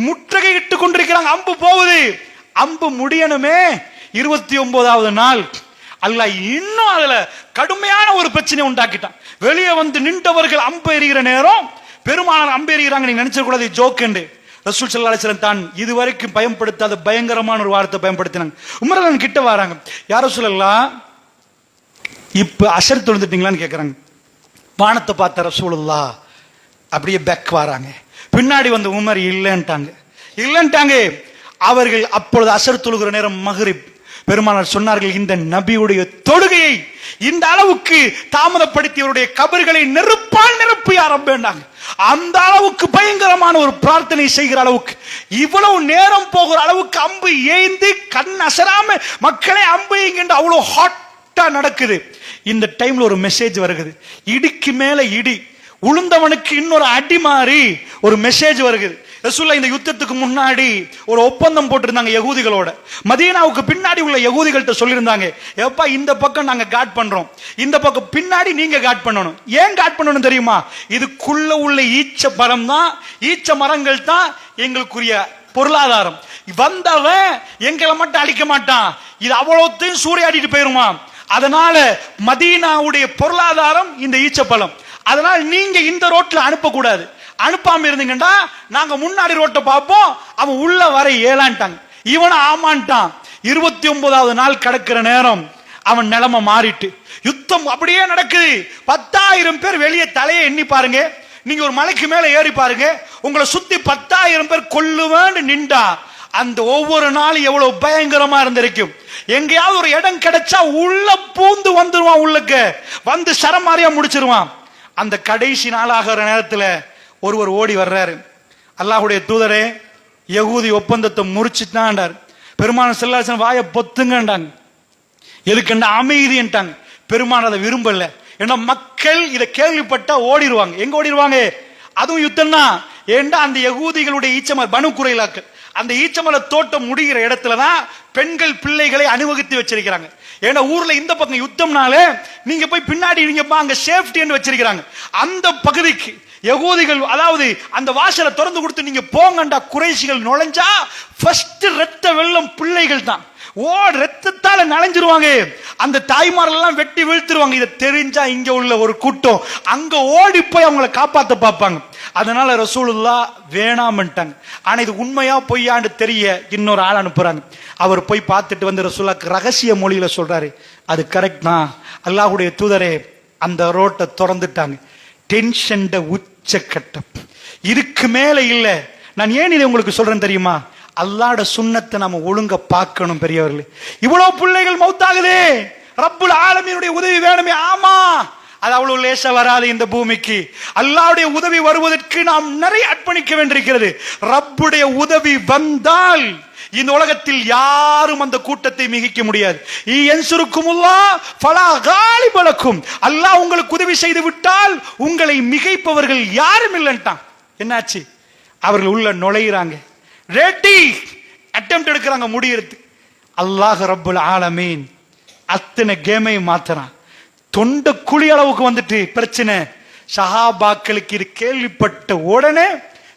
முற்றுகை இட்டு கொண்டிருக்கிறாங்க. அம்பு போகுது. அம்பு முடியணுமே. 29வது நாள் அல்லாஹ் இன்னும் அதுல கடுமையான ஒரு பிரச்சனை உண்டாக்கிட்டான். வெளியே வந்து நின்றவர்கள் அம்பு எறிகிற நேரம் பெருமானார் அம்பு எறிகிறாங்க. நீங்க நினைச்ச கூடாது ஜோக் என்று. ரசூல் ஸல்லல்லாஹு அலைஹி வஸல்லம் தான் இதுவரைக்கும் பயன்படுத்தாத பயங்கரமான ஒரு வார்த்தை பயன்படுத்தினாங்க. உமர் கிட்ட வராங்க, யா ரசூலல்லாஹ் இப்ப அஷர் தொழுந்துட்டீங்களான்னு கேட்கறாங்க. வானத்தை பார்த்த ரசூலுல்லாஹ் அப்படியே பேக் வராங்க. பின்னாடி வந்து உமர் இல்லன்ட்டாங்க. அவர்கள் அப்பொழுது அசர் தொழுகிற நேரம் மக்ரிப். பெருமானார் சொன்னார்கள், இந்த நபியுடைய தொழுகையை இந்த அளவுக்கு தாமதப்படுத்தியவருடைய கபர்களை நெருப்பால் நிரப்பி ஆரம்பித்தாங்க. அந்த அளவுக்கு பயங்கரமான ஒரு பிரார்த்தனை செய்கிற அளவுக்கு, இவ்வளவு நேரம் போகிற அளவுக்கு அம்பு ஏந்தி கண் அசராம மக்களை அம்பு என்கின்ற அவ்வளவு ஹாட்டா நடக்குது. இந்த டைம்ல ஒரு மெசேஜ் வருகிறது, இடிக்கு மேல இடி, உளுந்தவனுக்கு இன்னொரு அடி மாறி ஒரு மெசேஜ் வருகிறது. ரசூலுல்லாஹ் இந்த யுத்தத்துக்கு முன்னாடி ஒரு ஒப்பந்தம் போட்டிருந்தாங்க யகூதிகளோட. மதீனாவுக்கு பின்னாடி உள்ள யகூதிகள்கிட்ட சொல்லியிருந்தாங்க, எப்பா இந்த பக்கம் நாங்க காட் பண்றோம், இந்த பக்கம் பின்னாடி நீங்க காட் பண்ணணும். ஏன் காட் பண்ணணும் தெரியுமா? இதுக்குள்ள உள்ள ஈச்ச மரம் தான், ஈச்ச மரங்கள் தான் எங்களுக்குரிய பொருளாதாரம். வந்தவன் எங்களை மட்டும் அழிக்க மாட்டான், இது அவ்வளோத்தையும் சூறையாடிட்டு போயிருமா. அதனால மதீனாவுடைய பொருளாதாரம் இந்த ஈச்ச பழம். அதனால நீங்க இந்த ரோட்ல அனுப்பக்கூடாது. அனுப்பாம இருந்தீங்கன்னா நாங்க முன்னாடி ரோட்டை பார்ப்போம், அவன் உள்ள வர ஏலான்ட்டாங்க. இவன் ஆமான்ட்டான். 29வது நாள் கடக்கிற நேரம் அவன் நிலைமை மாறிட்டு யுத்தம் அப்படியே நடக்குது. 10,000 பேர் வெளியே தலையை எண்ணி பாருங்க. நீங்க ஒரு மலைக்கு மேல ஏறி பாருங்க, உங்களை சுத்தி 10,000 பேர் கொல்லுவேன்னு நின்றா அந்த ஒவ்வொரு நாளும் எவ்வளவு பயங்கரமா இருந்திருக்கும். எங்கேயாவது ஒரு இடம் கிடைச்சா உள்ள பூந்து வந்துருவான், உள்ளுக்கு வந்து சரமாரியா முடிச்சிருவான். அந்த கடைசி நாளாகிற நேரத்துல ஒருவர் ஓடி வர்றாரு, அல்லாஹ்வுடைய தூதரே யகூதி ஒப்பந்தத்தை முறிச்சுட்டான்டார். பெருமானார் ஸல்லல்லாஹு அலைஹி வஸல்லம் வாயை பொத்துங்கண்டாங்க. எதுக்குண்டா அமைதி என்றாங்க. பெருமானார் அதை விரும்பல. ஏன்னா மக்கள் இதை கேள்விப்பட்டா ஓடிடுவாங்க. எங்க ஓடிடுவாங்க? அதுவும் யுத்தம் தான். ஏண்டா அந்த யகூதிகளுடைய ஈச்சமர் பனு குறைலாக்கள், அந்த ஈச்சமர தோட்டம் முடிகிற இடத்துலதான் பெண்கள் பிள்ளைகளை அனுமதித்து வச்சிருக்கிறாங்க. ஏன்னா ஊர்ல இந்த பக்கம் யுத்தம்னால நீங்க போய் பின்னாடி அங்க சேஃப்டி வச்சிருக்கிறாங்க. அந்த பகுதிக்கு யகூதிகள், அதாவது அந்த வாசலை திறந்து கொடுத்து நீங்க போங்கண்டா, குறைஷிகள் நுழைஞ்சா ஃபர்ஸ்ட் ரத்த வெள்ளம் பிள்ளைகள் தான். ரத்தத்தால நனைஞ்சிருவாங்க. அந்த தாய்மாரெல்லாம் வெட்டி வீழ்த்திருவாங்க. இதை தெரிஞ்சா இங்க உள்ள ஒரு கூட்டம் அங்க ஓடி போய் அவங்களை காப்பாத்த பார்ப்பாங்க. அதனால ரசூலுல்லாஹ் வேணாம்ட்டாங்க. ஆனா இது உண்மையா பொய்யான்னு தெரிய இன்னொரு ஆள் அனுப்புறாங்க. அவர் போய் பார்த்துட்டு வந்து ரசூலுல்லாஹ் ரகசிய மொழியில சொல்றாரு, அது கரெக்ட் தான் அல்லாஹ்வுடைய தூதரே. அந்த ரோட்டை திறந்துட்டாங்க. டென்ஷன் உச்சக்கட்டம், இதுக்கு மேல இல்ல. நான் ஏன் இதை உங்களுக்கு சொல்றேன் தெரியுமா? அல்லாஹ்வுடைய சுன்னத்தை நாம ஒழுங்க பார்க்கணும் பெரியவர்களே. இவ்வளவு பிள்ளைகள் மௌத்தாகுதே, ரப்புல் ஆலமீனுடைய உதவி வேணுமே. ஆமா, அது அவ்வளவு லேசா வராது இந்த பூமிக்கு. அல்லாஹ்வுடைய உதவி வருவதற்கு நாம் நிறைய அர்ப்பணிக்க வேண்டியிருக்கிறது. ரப்புடைய உதவி வந்தால் இந்த உலகத்தில் யாரும் அந்த கூட்டத்தை மிகிக்க முடியாது. அல்லாஹ் உங்களுக்கு உதவி செய்து விட்டால் உங்களை மிகைப்பவர்கள் யாரும் இல்லைன்ட்டான். என்னாச்சு? அவர்கள் உள்ள நுழையிறாங்க, ரெடி அட்டெம்ப்ட் எடுக்கிறாங்க முடியறது. அல்லாஹ் ரப்புல் ஆலமீன் அத்தனை கேமை மாத்துறான். தொண்ட குழி அளவுக்கு வந்துட்டு பிரச்சனை. சஹாபாக்களுக்கு இது கேள்விப்பட்ட உடனே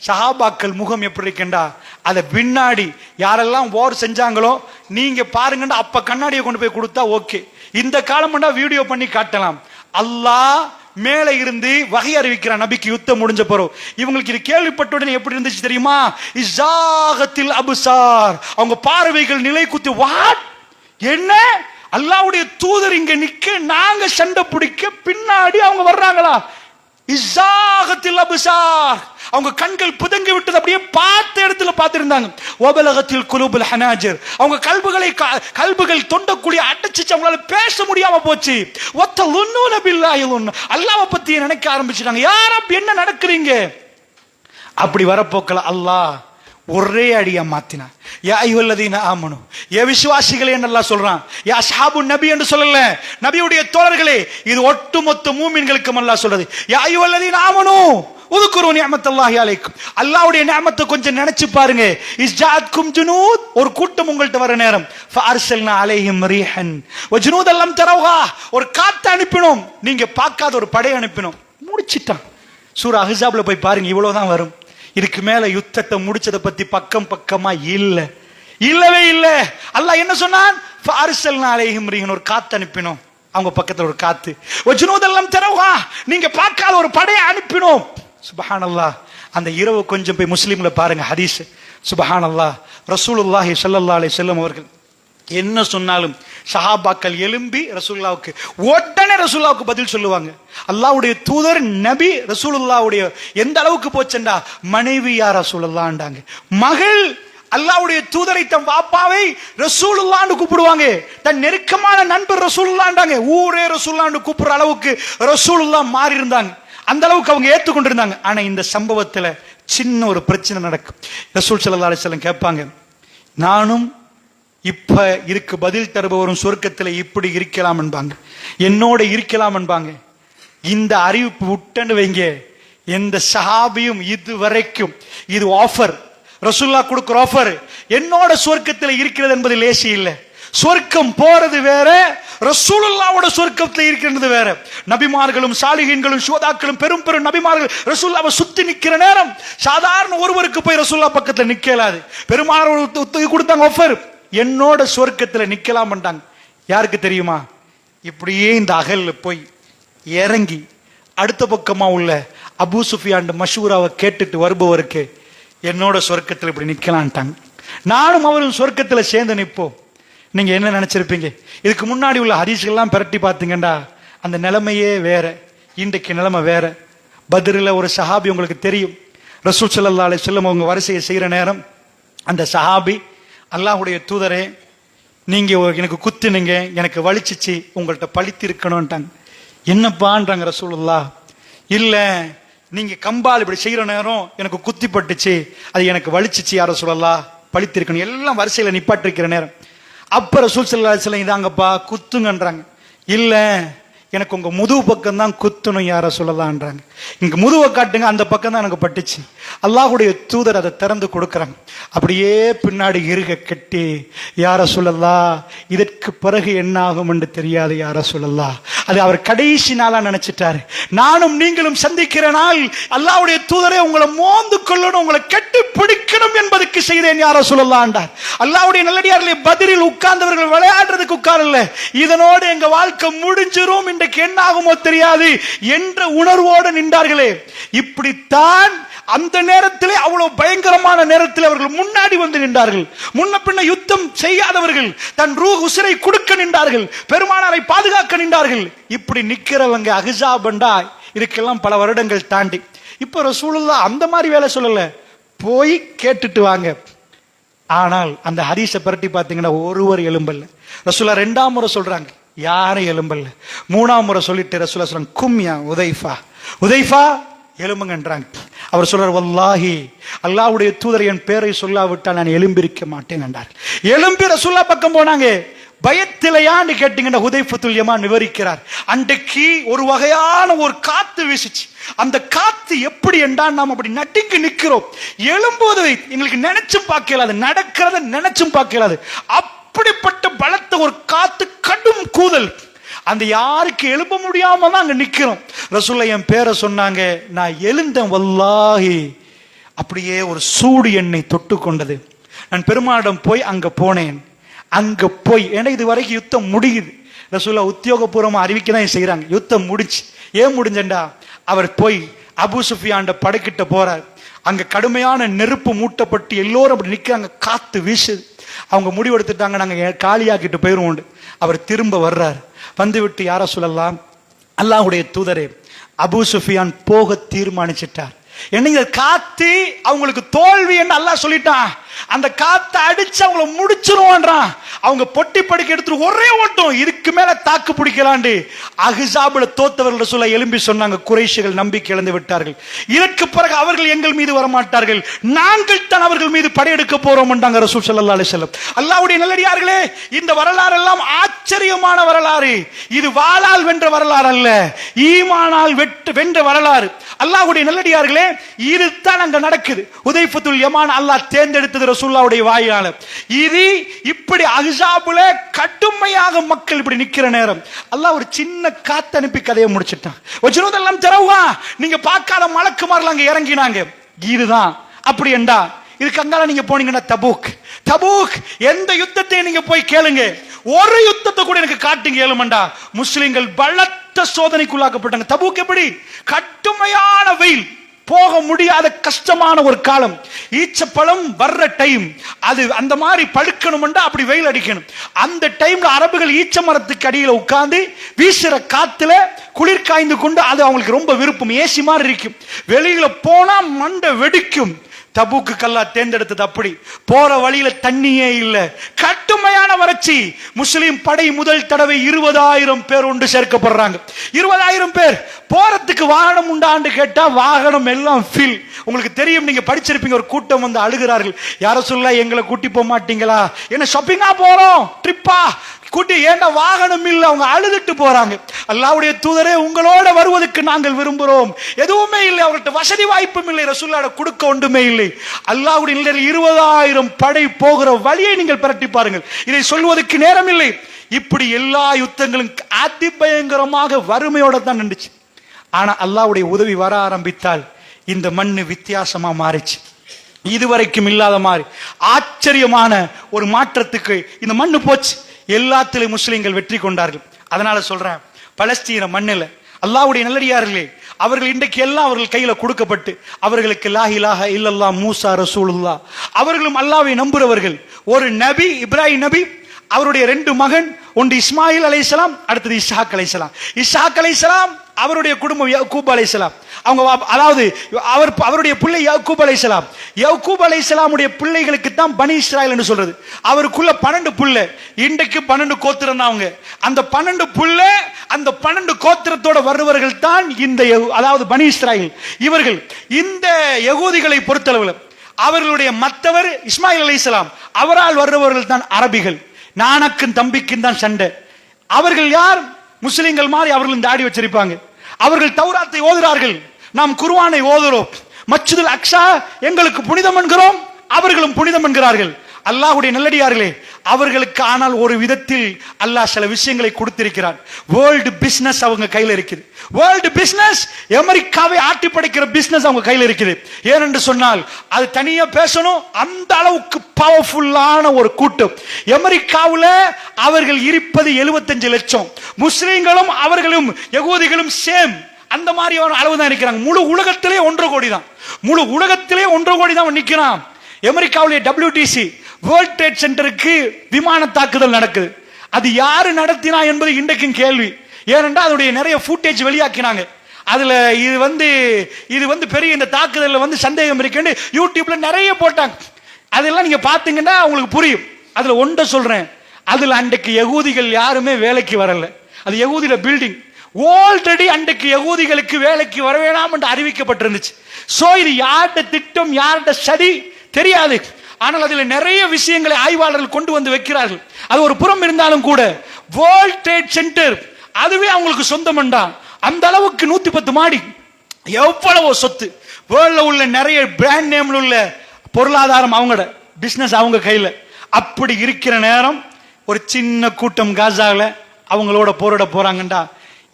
சஹாபாக்கள் முகம் எப்படி இருக்கேண்டா, அதை பின்னாடி யாரெல்லாம் வார் செஞ்சாங்களோ நீங்க பாருங்கண்டா, அப்ப கண்ணாடியை கொண்டு போய் கொடுத்தா ஓகே. இந்த காலம்டா வீடியோ பண்ணி காட்டலாம். அல்லாஹ் மேல இருந்து வகை அறிவிக்கிறான் நபிக்கு யுத்தம் முடிஞ்ச பிறகு. இவங்களுக்கு இது கேள்விப்பட்ட உடனே எப்படி இருந்துச்சு தெரியுமா? இஸாகத்தில் அப்சார், அவங்க பார்வைகள் நிலை குத்தி, வாட் என்ன அல்லாஹ்வுடைய தூதர் இங்க நிக்க, நாங்க சண்டை பிடிக்க, பின்னாடி அவங்க வர்றாங்களா? இஸாகத்தில் அப்சார், அவங்க கண்கள் புதங்கி விட்டது, அப்படியே பார்த்த இடத்துல பார்த்திருந்தாங்க. வபலகத்தில் குலூபுல் ஹனாஜிர், அவங்க கல்புகள் தொண்டக்குழிய அடைச்சிச்சு, அவங்களால பேச முடியாம போச்சு. வத்தலுன்னூன பில்லாஹி லுன்ன, அல்லாஹ்வை பத்தி நினைக்க ஆரம்பிச்சிட்டாங்க. யா ரப், என்ன நடக்குறீங்க? அப்படி வரப்போக்கல அல்லாஹ் ஒரே அடியா மாத்தினா. யா அய்யுஹல்லதீன ஆமனு, ஏ விசுவாசிகளே என்று அல்லாஹ் சொல்றான். யா அஸ்ஹாபுன் நபி என்று சொல்லல, நபியுடைய தோழர்களே, இது ஒட்டுமொத்த மூமின்களுக்கு அல்லாஹ் சொல்றது. யா அய்யுஹல்லதீன ஆமனு உதுகுரு நிஅமத்தல்லாஹி அலைக்கும், அல்லாஹ்வுடைய நிஅமத்தை கொஞ்சம் நினைச்சு பாருங்க. இஸ்ஜாத்கும் ஜுனூத், ஒரு கூட்டம் உங்கள்ட்ட வர நேரம், ஃபஅர்சல்னா அலைஹிம் ரீஹன் வஜுனூதன் லம் தரவுஹா, ஒரு காத்து அனுப்பினோம், நீங்க பார்க்காத ஒரு படை அனுப்பினோம். முடிச்சிட்டான். சூரா அஹ்ஸாப்ல போய் பாருங்க, இவ்வளவுதான் வரும். இதுக்கு மேல யுத்தத்தை முடிச்சதை பத்தி பக்கமா இல்லவே இல்ல. அல்லாஹ் என்ன சொன்னான்? ஃபஅர்சல்னா அலைஹிம் ரீஹன், ஒரு காத்து அனுப்பினோம், அவங்க பக்கத்துல ஒரு காத்து. வஜுனூதன் லம் தரவுஹா, நீங்க பார்க்காத ஒரு படையை அனுப்பினோம். சுப்ஹானல்லாஹ். அந்த இரவு கொஞ்சம் போய் முஸ்லிம்ல பாருங்க ஹதீஸ். சுப்ஹானல்லாஹ். ரசூலுல்லாஹி ஸல்லல்லாஹு அலைஹி வஸல்லம் அவர்கள் என்ன சொன்னாலும் சஹாபாக்கள் எழும்பி ரசூலுல்லாஹ்வுக்கு உடனே ரசூலுல்லாஹ்வுக்கு பதில் சொல்லுவாங்க. அல்லாஹ்வுடைய தூதர் நபி ரசூலுல்லாஹ்வுடைய எந்த அளவுக்கு போச்சண்டா, மனைவி யா ரசூலுல்லாஹ்ன்றாங்க, மகள் அல்லாஹ்வுடைய தூதரை தன் வாப்பாவை ரசூலுல்லாஹ்னு கூப்பிடுவாங்க, தன் நெருக்கமான நண்பர் ரசூலுல்லாஹ்ன்றாங்க, ஊரே ரசூலுல்லாஹ்னு கூப்பிடுற அளவுக்கு ரசூலுல்லாஹ் மாறி இருந்தாங்க. அந்த அளவுக்கு அவங்க ஏற்றுக்கொண்டிருந்தாங்க. ஆனா இந்த சம்பவத்துல சின்ன ஒரு பிரச்சனை நடக்கும். ரசூல் ஸல்லல்லாஹு அலைஹி வஸல்லம் கேட்பாங்க, நானும் இப்ப இதுக்கு பதில் தருபவரும் சொர்க்கத்தில் இப்படி இருக்கலாம் என்பாங்க, என்னோட இருக்கலாம் என்பாங்க. இந்த அறிவிப்பு விட்டன்னு வைங்க, எந்த சஹாபியும் இது வரைக்கும், இது ஆஃபர், ரசூலுல்லாஹ் கொடுக்கிற ஆஃபர், என்னோட சொர்க்கத்தில் இருக்கிறது என்பது லேசி இல்லை. சொர்க்கம் போறது வேற, ரசூலுல்லாஹ்வோட சொர்க்கத்தில் இருக்கிறது வேற. நபிமார்களும் சாலிஹீன்களும் சுஹதாக்களும் பெரும் பெரும் நபிமார்கள் ரசூலுல்லாஹ்வை சுத்தி நிக்கிற நேரம் சாதாரண ஒருவருக்கு போய் ரசூலுல்லாஹ் பக்கத்துல நிக்கலாது. பெருமானார் கொடுத்தாங்க ஆஃபர், என்னோட சொர்க்கத்துல நிக்கலாம் என்றாங்க. யாருக்கு தெரியுமா? இப்படியே இந்த அகல்ல போய் இறங்கி அடுத்த பக்கமா உள்ள அபூ சுஃபியான் மஷூராவை கேட்டுட்டு வருபவருக்கு என்னோட சொர்க்கத்தில் இப்படி நிக்கலான்ட்டாங்க. நானும் அவரும் சொர்க்கத்துல சேர்ந்து நிற்போம். நீங்க என்ன நினைச்சிருப்பீங்க? இதுக்கு முன்னாடி உள்ள ஹதீஸ்கள்லாம் பிரட்டி பார்த்தீங்கண்டா அந்த நிலைமையே வேற, இன்றைக்கு நிலைமை வேற. பத்ரில் ஒரு சஹாபி உங்களுக்கு தெரியும், ரசூல் ஸல்லல்லாஹு அலைஹி வஸல்லம் அவங்க வரிசையை செய்யற நேரம் அந்த சஹாபி, அல்லாஹ்வுடைய தூதரே, நீங்க எனக்கு குத்துனீங்க, எனக்கு வலிச்சிச்சு, உங்கள்கிட்ட பழித்து இருக்கணும்ட்டாங்க. என்னப்பான்றாங்க ரசூலுல்லாஹ். இல்ல, நீங்க கம்பால் இப்படி செய்யற நேரம் எனக்கு குத்தி பட்டுச்சு, அது எனக்கு வலிச்சிச்சு, யார ரசூலுல்லாஹ், பழித்து இருக்கணும். எல்லாம் வரிசையில நிப்பாட்டிருக்கிற நேரம் அப்ப ரசூல் ஸல்லல்லாஹு அலைஹி வஸல்லம் இதாங்கப்பா குத்துங்கன்றாங்க. இல்ல, எனக்கு உங்க முதுகு பக்கம் தான் குத்தணும் யார சொல்லலான்றாங்க. இங்க முதுவை காட்டுங்க, அந்த பக்கம் தான் எனக்கு பட்டுச்சு. அல்லாஹ்வுடைய தூதர் அதை திறந்து கொடுக்குறாங்க. அப்படியே பின்னாடி இருக கட்டி, யார சொல்லலாம், இதற்கு பிறகு என்ன ஆகும் என்று தெரியாது யார சொல்லலாம். அது அவர் கடைசி நாளா நினைச்சிட்டாரு. நானும் நீங்களும் சந்திக்கிற நாள் அல்லாஹ்வுடைய தூதரை உங்களை மோந்து கொள்ளணும், உங்களை கட்டி பிடிக்கணும் என்பதற்கு செய்தேன் யார சொல்லலான்றார். அல்லாஹ்வுடைய நல்லடியார்களே, பதிலில் உட்கார்ந்தவர்கள் விளையாடுறதுக்கு உட்காரல, இதனோடு எங்க வாழ்க்கை முடிஞ்சிரும், இன்றைக்கு என்ன ஆகுமோ தெரியாது என்ற உணர்வோடு நின்றார்களே. இப்படித்தான் அந்த நேரத்திலே, அவ்வளவு பயங்கரமான நேரத்தில் அவர்கள் முன்னாடி வந்து நின்றார்கள். முன்ன பின்ன யுத்தம் செய்யாதவர்கள் தன் ரூஹ் உசிரை கொடுக்க நின்றார்கள், பெருமானாரை பாதுகாக்க நின்றார்கள். இப்படி நிக்கிறவங்க அஹ்ஸாபண்டா இதுக்கெல்லாம் பல வருடங்கள் தாண்டி. இப்ப ரசூலுல்லாஹ் அந்த மாதிரி வேலை சொல்லல, போய் கேட்டுட்டு வாங்க. ஆனால் அந்த ஹதீஸை பரட்டி பார்த்தீங்கன்னா ஒருவர் எலும்பல்ல. ரசூலுல்லாஹ் 2ஆம் முறை சொல்றாங்க, யாரும் எலும்பல்ல. 3ஆம் முறை சொல்லிட்டு ரசூலுல்லாஹ் சொல்றாங்க, கும்யா உதைஃபா, உதைஃபா எலும்புங்கன்றாங்க. அவர் சொல்றார், வல்லாஹி அல்லாஹ்வுடைய தூதர் என் பேரை சொல்லாவிட்டால் நான் எலும்பிருக்க மாட்டேன் என்றார். எலும்பி ரசூலுல்லாஹ் பக்கம் போனாங்க. பயத்திலையான்னு கேட்டீங்கன்னா ஹுதைஃபத்துல் யமான் விவரிக்கிறார், அன்றைக்கு ஒரு வகையான ஒரு காத்து வீசுச்சு. அந்த காத்து எப்படி என்றால், நாம் அப்படி நடுங்கி நிற்கிறோம். எழும்போது எங்களுக்கு நினைச்சும் பார்க்கலாது, நடக்கிறத நினைச்சும் பார்க்கலாது. அப்படிப்பட்ட பலத்த ஒரு காத்து, கடும் கூதல். அந்த யாருக்கு எழுப்ப முடியாம தான் அங்க நிக்கிறோம். ரசூலுல்லாஹ் என் பேரை சொன்னாங்க, நான் எழுந்தேன். வல்லாஹி அப்படியே ஒரு சூடு என்னை தொட்டு கொண்டது. நான் பெருமானிடம் போய் அங்க போனேன். அங்க போய், ஏன்னா இது வரைக்கும் யுத்தம் முடியுது, ரசூலுல்லாஹ் உத்தியோகபூர்வமா அறிவிக்க தான் செய்யறாங்க. யுத்தம் முடிச்சு, ஏன் முடிஞ்சண்டா, அவர் போய் அபூ சுஃபியான் படைக்கிட்ட போறார். அங்க கடுமையான நெருப்பு மூட்டப்பட்டு எல்லோரும் அப்படி நிக்கிறாங்க, காத்து வீசுது. அவங்க முடிவு எடுத்துட்டாங்க, நாங்க காலியாக்கிட்டு போயிருவோம். அவர் திரும்ப வர்றார். வந்து விட்டு, யார சொல்லலாம், அல்லாஹ்வுடைய தூதரே, அபூ சுஃபியான் போக தீர்மானிச்சிட்டார். என்ன காத்து அவங்களுக்கு தோல்வி என்று அல்லாஹ் சொல்லிட்டான். அந்த காத்து அடிச்சு அவங்கள முடிச்சிருவான்றான். அவங்க பொட்டி படுக்க எடுத்துட்டு ஒரே ஓட்டம், இதுக்கு மேல தாக்கு பிடிக்கலாண்டு அஹ்ஸாபுல தோத்தவர்கள் சொல்ல எழும்பி சொன்னாங்க, குறைஷிகள் நம்பிக்கை இழந்து விட்டார்கள், இதற்கு பிறகு அவர்கள் எங்கள் மீது வரமாட்டார்கள், நாங்கள் தான் அவர்கள் மீது படையெடுக்க போறோம் என்றாங்க ரசூல் ஸல்லல்லாஹு அலைஹி வஸல்லம். அல்லாஹ்வுடைய நல்லடியார்களே, இந்த வரலாறு எல்லாம் ஆச்சரியமான வரலாறு. இது வாளால் வென்ற வரலாறு அல்ல, ஈமானால் வென்ற வரலாறு. அல்லாஹ்வுடைய நல்லடியார்களே, இதுதான் அங்க நடக்குது. உதைஃபத்துல் யமான் அல்லாஹ் தேர்ந்தெடுத்தது ரசூலுல்லாஹ்வுடைய வாயினால. இது இப்படி அஹ்ஸாபுல கடுமையாக மக்கள் இப்படி நிக்கிற நேரம் அல்லாஹ் ஒரு சின்ன காத்து அனுப்பி கதையை முடிச்சிட்டான். வஜ்னுதல்லம் தரவா, நீங்க பார்க்காத மலக்குமார்கள் அங்க இறங்கினாங்க. இதுதான் அப்படி என்றா, இதுக்கு அங்கால நீங்க போனீங்கன்னா தபூக் எந்த யுத்தத்தை நீங்க போய் கேளுங்க, ஒரு யுத்தத்தை கூட எனக்கு காட்டுங்க ஏழுமண்டா. முஸ்லிம்கள் பலத்த சோதனைக்குள்ளாக்கப்பட்டாங்க. தபூக் எப்படி, கடுமையான வெயில், போக முடியாத கஷ்டமான ஒரு காலம், ஈச்சப்பழம் வர்ற டைம், அது அந்த மாதிரி பழுக்கணும்னா அப்படி வெயில் அடிக்கணும். அந்த டைம்ல அரபுகள் ஈச்ச மரத்துக்கு அடியில் உட்கார்ந்து வீசுற காத்துல குளிர் காய்ந்து கொண்டு, அது அவங்களுக்கு ரொம்ப விருப்பம், ஏசி மாதிரி இருக்கும். வெளியில போனா மண்டை வெடிக்கும். தபூக்கு கல்லா தேர்ந்தெடுத்தது அப்படி. போற வழியில தண்ணியே இல்ல, கடுமையான வறட்சி. முஸ்லிம் படை முதல் தடவை 20,000 பேர் ஒன்று சேர்க்கப்படுறாங்க. 20,000 பேர். போறதுக்கு வாகனம் உண்டான்னு கேட்டா வாகனம் எல்லாம் ஃபில். உங்களுக்கு தெரியும், நீங்க படிச்சிருப்பீங்க, ஒரு கூட்டம் வந்து அழுகிறார்கள், யார சொல்ல எங்களை கூட்டி போக மாட்டீங்களா, என்ன ஷாப்பிங்கா போறோம், ட்ரிப்பா கூட்டி, ஏண்டா வாகனம் இல்ல, அவங்க அழுதுட்டு போறாங்க. அல்லாஹ்வுடைய தூதரே, உங்களோட வருவதற்கு நாங்கள் விரும்புகிறோம், எதுவுமே இல்லை, அவங்கள்ட்ட வசதி வாய்ப்பும் இல்லை, ரசூலுல்லாஹ் கொடுக்க ஒன்றுமே இல்லை. அல்லாஹ்வுடைய 20,000 படை போகிற வழியை நீங்கள் பிரட்டி பாருங்கள், இதை சொல்வதற்கு நேரம் இல்லை. இப்படி எல்லா யுத்தங்களும் அதிபயங்கரமாக வறுமையோட தான் நின்றுச்சு. ஆனா அல்லாஹ்வுடைய உதவி வர ஆரம்பித்தால் இந்த மண்ணு வித்தியாசமா மாறிச்சு. இதுவரைக்கும் இல்லாத மாதிரி ஆச்சரியமான ஒரு மாற்றத்துக்கு இந்த மண்ணு போச்சு. எல்லாத்திலும் முஸ்லிம்கள் வெற்றி கொண்டார்கள். அதனால சொல்றேன், பலஸ்தீன மண்ணில் அல்லாஹ்வுடைய நல்லடியார்களே, அவர்கள் இன்றைக்கு எல்லாம் அவர்கள் கையில கொடுக்கப்பட்டு, அவர்களுக்கு லா இலாஹ இல்லல்லாஹ் மூசா ரசூலுல்லாஹ், அவர்களும் அல்லாஹ்வை நம்புறவர்கள். ஒரு நபி இப்ராஹிம் நபி, அவருடைய 2 மகன், ஒன்று இஸ்மாயில் அலைஹிஸ்ஸலாம், அடுத்தது இஸ்ஹாக் அலைஹிஸ்ஸலாம். இஸ்ஹாக் அலைஹிஸ்ஸலாம் அவருடைய குடும்பம் யாக்கூப் அலைஹிஸ்ஸலாம், அவங்க அதாவது அவருடைய பிள்ளை யாக்கூப் அலைஹிஸ்ஸலாம். யாக்கூப் அலைஹிஸ்ஸலாமுடைய பிள்ளைகளுக்கு தான் பனி இஸ்ராயல் என்று சொல்றது. அவருக்குள்ள 12 பிள்ளை, இன்றைக்கு 12 கோத்திரம் தான் அவங்க. அந்த 12 பிள்ளை, அந்த 12 கோத்திரத்தோட வருவர்கள் தான் இந்த அதாவது பனி இஸ்ராயல். இவர்கள் இந்த யகூதிகளை பொறுத்தளவில் அவர்களுடைய மற்றவர் இஸ்மாயில் அலைஹிஸ்ஸலாம், அவரால் வருபவர்கள் தான் அரபிகள். நானக்கும் தம்பிக்கும் தான் சண்டை. அவர்கள் யார், முஸ்லிம்கள் மாதிரி அவர்கள் தாடி வச்சிருப்பாங்க. அவர்கள் தௌராத்தை ஓதுறார்கள், நாம் குர்ஆனை ஓதுறோம். மஸ்ஜிதுல் அக்ஸா எங்களுக்கு புனிதம் என்கிறோம், அவர்களும் புனிதம் என்கிறார்கள். அல்லாஹ்வுடைய நல்லடியார்களே, அவர்களுக்கு ஆனால் ஒரு விதத்தில் அல்லாஹ் சில விஷயங்களை கொடுத்திருக்கிறார். வேர்ல்டு பிசினஸ் அவங்க கையில் இருக்குது. வேர்ல்டு பிசினஸ், அமெரிக்காவை ஆட்டி படைக்கிற பிசினஸ் அவங்க கையில் இருக்குது. ஏனென்று சொன்னால் அது தனியா பேசணும், அந்த அளவுக்கு பவர்ஃபுல்லான ஒரு கூட்டம். அமெரிக்காவில் அவர்கள் இருப்பது 75 லட்சம். முஸ்லிம்களும் அவர்களும் யகூதிகளும் சேம், அந்த மாதிரியான அளவு தான் இருக்கிறாங்க. முழு உலகத்திலே 1.5 கோடி தான். முழு உலகத்திலே 1.5 கோடி தான் நிற்கிறான். அமெரிக்காவுடைய WTC வேர்ல்ட் ட்ரேட் சென்டருக்கு விமான தாக்குதல் நடக்குது. அது யாரு நடத்தினா என்பது இன்றைக்கும் கேள்வி. ஏனென்றால் அதனுடைய நிறைய ஃபுட்டேஜ் வெளியாக்கினாங்க. அதுல இது வந்து பெரிய இந்த தாக்குதல்ல வந்து சந்தேகம் இருக்குன்னு யூடியூப்ல நிறைய போட்டாங்க. அதெல்லாம் நீங்க பாத்தீங்கன்னா உங்களுக்கு புரியும். அதுல ஒன்றை சொல்றேன், அதுல அன்றைக்கு யகூதிகள் யாருமே வேலைக்கு வரல. அது யகூதியில பில்டிங் ஆல்ரெடி அன்றைக்கு யகூதிகளுக்கு வேலைக்கு வர வேணாம் என்று அறிவிக்கப்பட்டிருந்துச்சு. சோ இது யார்ட திட்டம், யார்ட சதி தெரியாது. ஆனால் அதில் நிறைய விஷயங்களை ஆய்வாளர்கள் கொண்டு வந்து வைக்கிறார்கள். அது ஒரு புறம் இருந்தாலும் கூட வேர்ல்ட் ட்ரேட் சென்டர் அதுவே அவங்களுக்கு சொந்தம் என்றான். அந்த அளவுக்கு 110 மாடி, எவ்வளவோ சொத்து, வேர்ல்ட்ல உள்ள நிறைய பிராண்ட் நேம்ல உள்ள பொருளாதாரம் அவங்களோட பிசினஸ் அவங்க கையில. அப்படி இருக்கிற நேரம் ஒரு சின்ன கூட்டம் காசாவில் அவங்களோட போராட போறாங்கண்டா,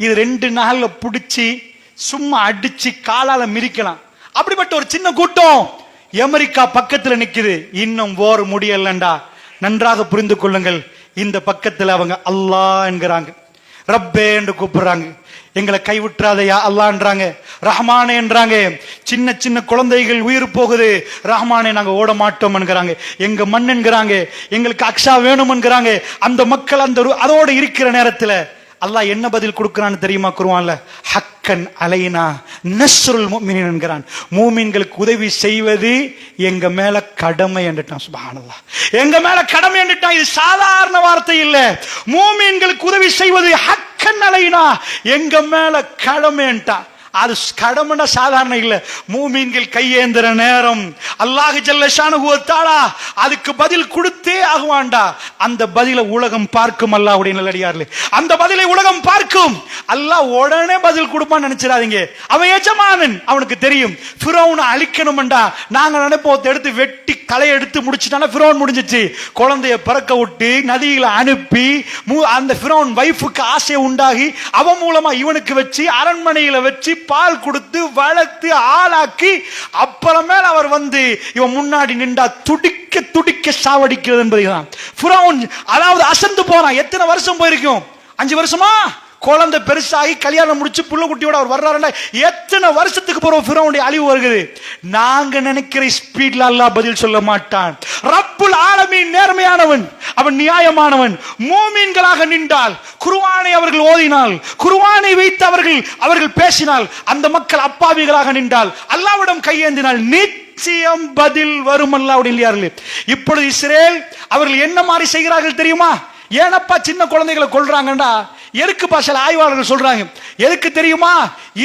இது 2 நாள்ல பிடிச்சி சும்மா அடிச்சு காலால மிதிக்கலாம். அப்படிப்பட்ட ஒரு சின்ன கூட்டம் அமெரிக்கா பக்கத்தில் நிக்குது. இன்னும் போர் முடியலண்டா, நன்றாக புரிந்து கொள்ளுங்கள். இந்த பக்கத்தில் அவங்க அல்லாஹ் என்கிறாங்க, ரப்பே என்று கூப்பிடுறாங்க. எங்களை கைவிட்டுறாதையா அல்லான்றாங்க, ரஹ்மானே என்றாங்க. சின்ன சின்ன குழந்தைகள் உயிர் போகுது, ரஹ்மானே நாங்க ஓட மாட்டோம் என்கிறாங்க. எங்க மண் என்கிறாங்க, எங்களுக்கு அக்ஷா வேணும் என்கிறாங்க. அந்த மக்கள் அதோட இருக்கிற நேரத்துல அல்லாஹ் என்ன பதில் கொடுக்கிறான்னு தெரியுமா? குர்ஆன்ல ஹக்கன் அலைனா நஸ்ருல் முஃமினீன் என்கிறான். மூமின்களுக்கு உதவி செய்வது எங்க மேல கடமை என்றுட்டான். சுப்ஹானல்லாஹ், எங்க மேல கடமை என்றுட்டான். இது சாதாரண வார்த்தை இல்ல. மூமின்களுக்கு உதவி செய்வது ஹக்கன் அலைனா, எங்க மேல கடமை என்றான். அது கடமைனா சாதாரண இல்ல. மூமின்கள் கையேந்திர நேரம் அல்லாஹ் ஜல்ல ஷானஹு வ தஆலா அதுக்கு பதில் கொடுத்தே ஆகுவான்டா. அந்த பதிலை உலகம் பார்க்கும். அல்லாஹ்வுடைய நல்லடியார்களே, அந்த பதிலை உலகம் பார்க்கும். அல்லாஹ் உடனே பதில் கொடுப்பான்னு நினைச்சிடாதீங்க. அவன் எஜமானன், அவனுக்கு தெரியும். ஃபிரௌனை அழிக்கணும்டா நாங்க நினைப்போம், எடுத்து வெட்டி களை எடுத்து முடிச்சுட்டானா ஃபிரௌன் முடிஞ்சிச்சு. குழந்தைய பிறக்க விட்டு நதியில அனுப்பி அந்த ஃபிரௌன் வைஃபுக்கு ஆசை உண்டாகி அவன் மூலமா இவனுக்கு வச்சு அரண்மனையில வச்சு பால் கொடுத்து வளர்த்து ஆளாக்கி அப்புறமேல் அவர் வந்து இவன் முன்னாடி நின்றா துடிக்க துடிக்க சாவடிக்கிறது என்பதுதான் ஃபிரௌன். அதாவது அசந்து போறான். எத்தனை வருஷம் போயிருக்கும்? 5 வருஷமா? குழந்தை பெருசாகி கல்யாணம் முடிச்சு புள்ள குட்டியோட அவர் வர்றாருன்னா எத்தனை வருஷத்துக்கு போறோம் ஃபிரௌனுடைய அழிவு வருகிறது. நாங்க நினைக்கிற ஸ்பீட்ல அல்லாஹ் பதில் சொல்ல மாட்டான். ரப்புல் ஆலமீன் நேர்மையானவன், அவன் நியாயமானவன். மூமின்களாக நின்றால், குர்ஆனை அவர்கள் ஓதினால், குர்ஆனை வைத்து அவர்கள் பேசினால், அந்த மக்கள் அப்பாவிகளாக நின்றால், அல்லாஹ்விடம் கையேந்தினால் நிச்சயம் பதில் வரும். அல்லாஹ்வுடைய இப்பொழுது இஸ்ரேல் அவர்கள் என்ன மாதிரி செய்கிறார்கள் தெரியுமா? ஏனப்பா சின்ன குழந்தைகளை கொல்றாங்கடா? எதுக்கு சில ஆய்வாளர்கள் சொல்றாங்க, எதுக்கு தெரியுமா?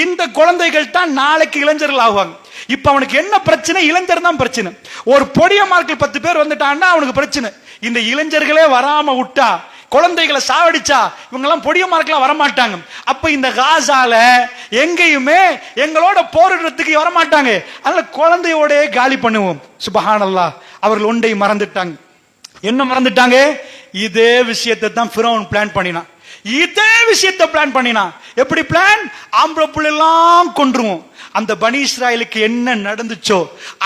இந்த குழந்தைகள் தான் நாளைக்கு இளைஞர்கள் ஆகுவாங்க. இப்ப அவனுக்கு என்ன பிரச்சனை? இளைஞர் தான் பிரச்சனை. ஒரு பொடிய மார்க்கில் 10 பேர் வந்துட்டான்னா அவனுக்கு பிரச்சனை. இந்த இளைஞர்களே வராம விட்டா, குழந்தைகளை சாவடிச்சா இவங்க எல்லாம் பொடிய மார்க்கெல்லாம் வரமாட்டாங்க. அப்ப இந்த காசால எங்கேயுமே எங்களோட போரிடுறதுக்கு வரமாட்டாங்க. அதனால குழந்தையோட காலி பண்ணுவோம். சுப்ஹானல்லாஹ், அவர்கள் ஒன்றை மறந்துட்டாங்க. என்ன மறந்துட்டாங்க? இதே விஷயத்தை தான் ஃபிரௌன் பிளான் பண்ணினான். இதே விஷயத்தை பிளான் பண்ணினான். எப்படி பிளான்? ஆம்பளை புள்ளெல்லாம் கொன்றுவோம். அந்த பனி இஸ்ராயலுக்கு என்ன நடந்துச்சோ